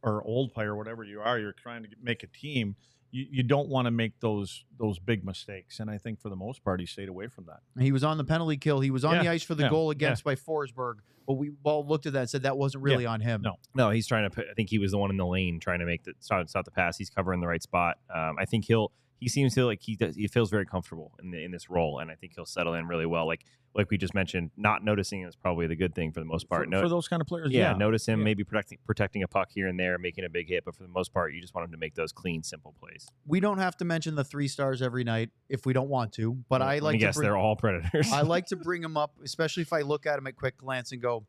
or old player, whatever you are, you're trying to make a team. you don't want to make those big mistakes. And I think for the most part, he stayed away from that. He was on the penalty kill. He was on the ice for the goal against by Forsberg. But we all looked at that and said that wasn't really on him. No, he's trying to. I think he was the one in the lane trying to make stop the pass. He's covering the right spot. I think he seems to like he feels very comfortable in this role, and I think he'll settle in really well. Like we just mentioned, not noticing is probably the good thing for the most part. For those kind of players, notice him maybe protecting a puck here and there, making a big hit, but for the most part, you just want him to make those clean, simple plays. We don't have to mention the 3 stars every night if we don't want to, but I like to guess they're all Predators. I like to bring them up, especially if I look at them at quick glance and go,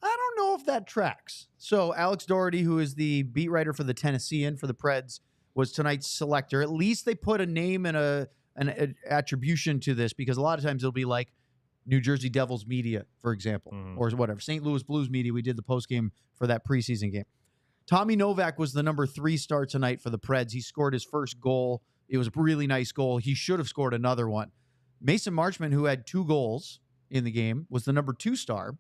I don't know if that tracks. So Alex Doherty, who is the beat writer for the Tennessean for the Preds, was tonight's selector. At least they put a name and an attribution to this, because a lot of times it'll be like New Jersey Devils media, for example, or whatever. St. Louis Blues media. We did the postgame for that preseason game. Tommy Novak was the number 3 star tonight for the Preds. He scored his first goal. It was a really nice goal. He should have scored another one. Mason Marchment, who had 2 goals in the game, was the number 2 star.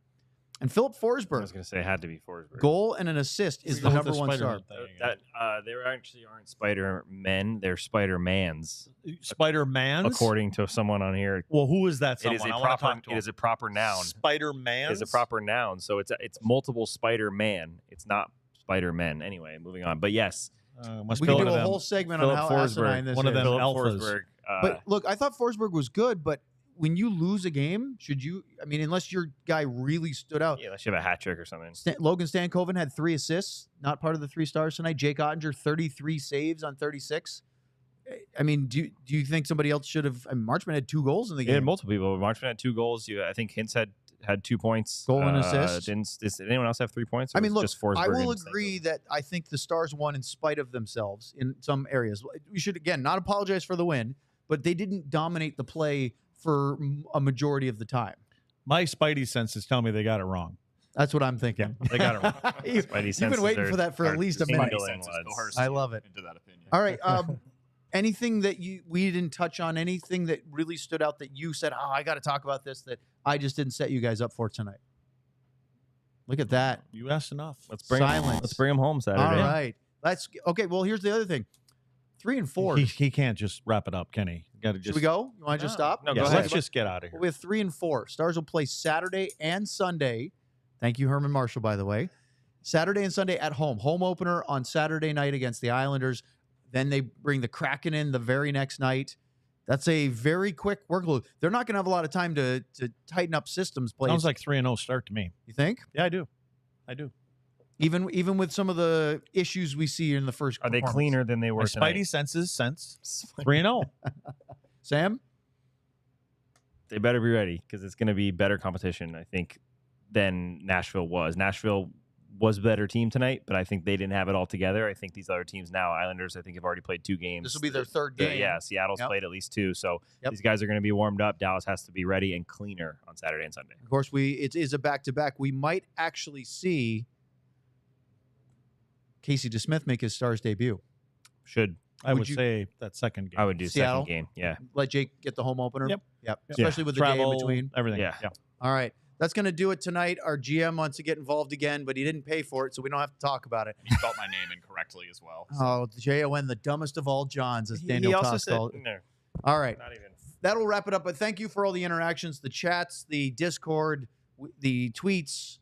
And Philip Forsberg. I was going to say it had to be Forsberg. Goal and an assist is the number 1 star. They actually aren't Spider-Men. They're Spider-Mans. Spider-Mans? According to someone on here. Well, who is that someone? It is a proper noun. Spider-Man? It is a proper noun. So it's multiple Spider-Man. It's not Spider-Men. Anyway, moving on. But yes. We can do a whole segment on how asinine this is. One of them alphas. But look, I thought Forsberg was good, but when you lose a game, should you? I mean, unless your guy really stood out. Yeah, unless you have a hat trick or something. Logan Stankoven had 3 assists, not part of the 3 stars tonight. Jake Oettinger, 33 saves on 36. I mean, do you think somebody else should have? I mean, Marchment had 2 goals in the game. Yeah, multiple people. Marchment had 2 goals. I think Hintz had 2 points. Goal and assist. Did anyone else have 3 points? I mean, look, just Forsberg I will agree that I think the Stars won in spite of themselves in some areas. We should, again, not apologize for the win, but they didn't dominate the play for a majority of the time. My spidey senses tell me they got it wrong. That's what I'm thinking. They got it wrong. You've been waiting for that for at least a minute. I love it. Into that opinion. All right. Anything that we didn't touch on, anything that really stood out that you said, I got to talk about this, that I just didn't set you guys up for tonight? Look at that. You asked enough. Let's bring him home Saturday. All right. Okay. Well, here's the other thing. 3 and 4. He can't just wrap it up, can he? Should we go? You want to just stop? No, go ahead. Let's just get out of here. Well, we have 3 and 4. Stars will play Saturday and Sunday. Thank you, Herman Marshall, by the way. Saturday and Sunday at home. Home opener on Saturday night against the Islanders. Then they bring the Kraken in the very next night. That's a very quick workload. They're not going to have a lot of time to tighten up systems plays. Sounds like 3-0 start to me. You think? Yeah, I do. Even with some of the issues we see in the first. Are they cleaner than they were My tonight? spidey senses sense 3-0. Sam? They better be ready, because it's going to be better competition, I think, than Nashville was. Nashville was a better team tonight, but I think they didn't have it all together. I think these other teams now, Islanders, I think have already played 2 games. This will be their 3rd game. Yeah, Seattle's played at least 2. So these guys are going to be warmed up. Dallas has to be ready and cleaner on Saturday and Sunday. Of course, it is a back-to-back. We might actually see Casey DeSmith make his Stars debut. I would say that second game. I would do Seattle? second game. Yeah. Let Jake get the home opener. Yep. Especially with the Travel, day in between. Everything. Yeah. All right. That's going to do it tonight. Our GM wants to get involved again, but he didn't pay for it, so we don't have to talk about it. He spelled my name incorrectly as well. So. Oh, Jon, the dumbest of all Johns, as Daniel He also Toss said, called it. no, all right. not even. That'll wrap it up, but thank you for all the interactions, the chats, the Discord, the tweets.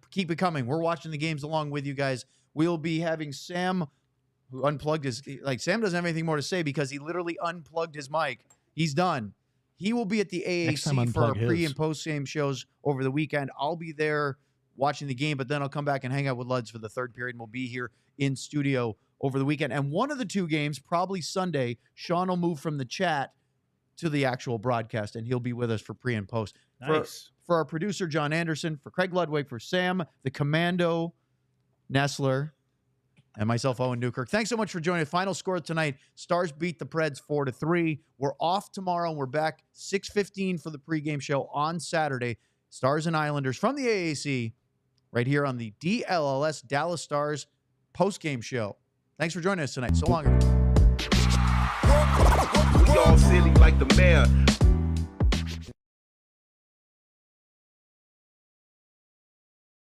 Keep it coming. We're watching the games along with you guys. We'll be having Sam, who unplugged his, Sam doesn't have anything more to say because he literally unplugged his mic. He's done. He will be at the AAC for our pre and post game shows over the weekend. I'll be there watching the game, but then I'll come back and hang out with Luds for the 3rd period, and we'll be here in studio over the weekend. And one of the 2 games, probably Sunday, Sean will move from the chat to the actual broadcast, and he'll be with us for pre and post. Nice. For our producer, John Anderson, for Craig Ludwig, for Sam, the Commando, Nestler, and myself, Owen Newkirk. Thanks so much for joining. Final score tonight, Stars beat the Preds 4-3. We're off tomorrow, and we're back 6:15 for the pregame show on Saturday. Stars and Islanders from the AAC right here on the DLLS Dallas Stars postgame show. Thanks for joining us tonight. So long, everyone. We all silly like the mayor.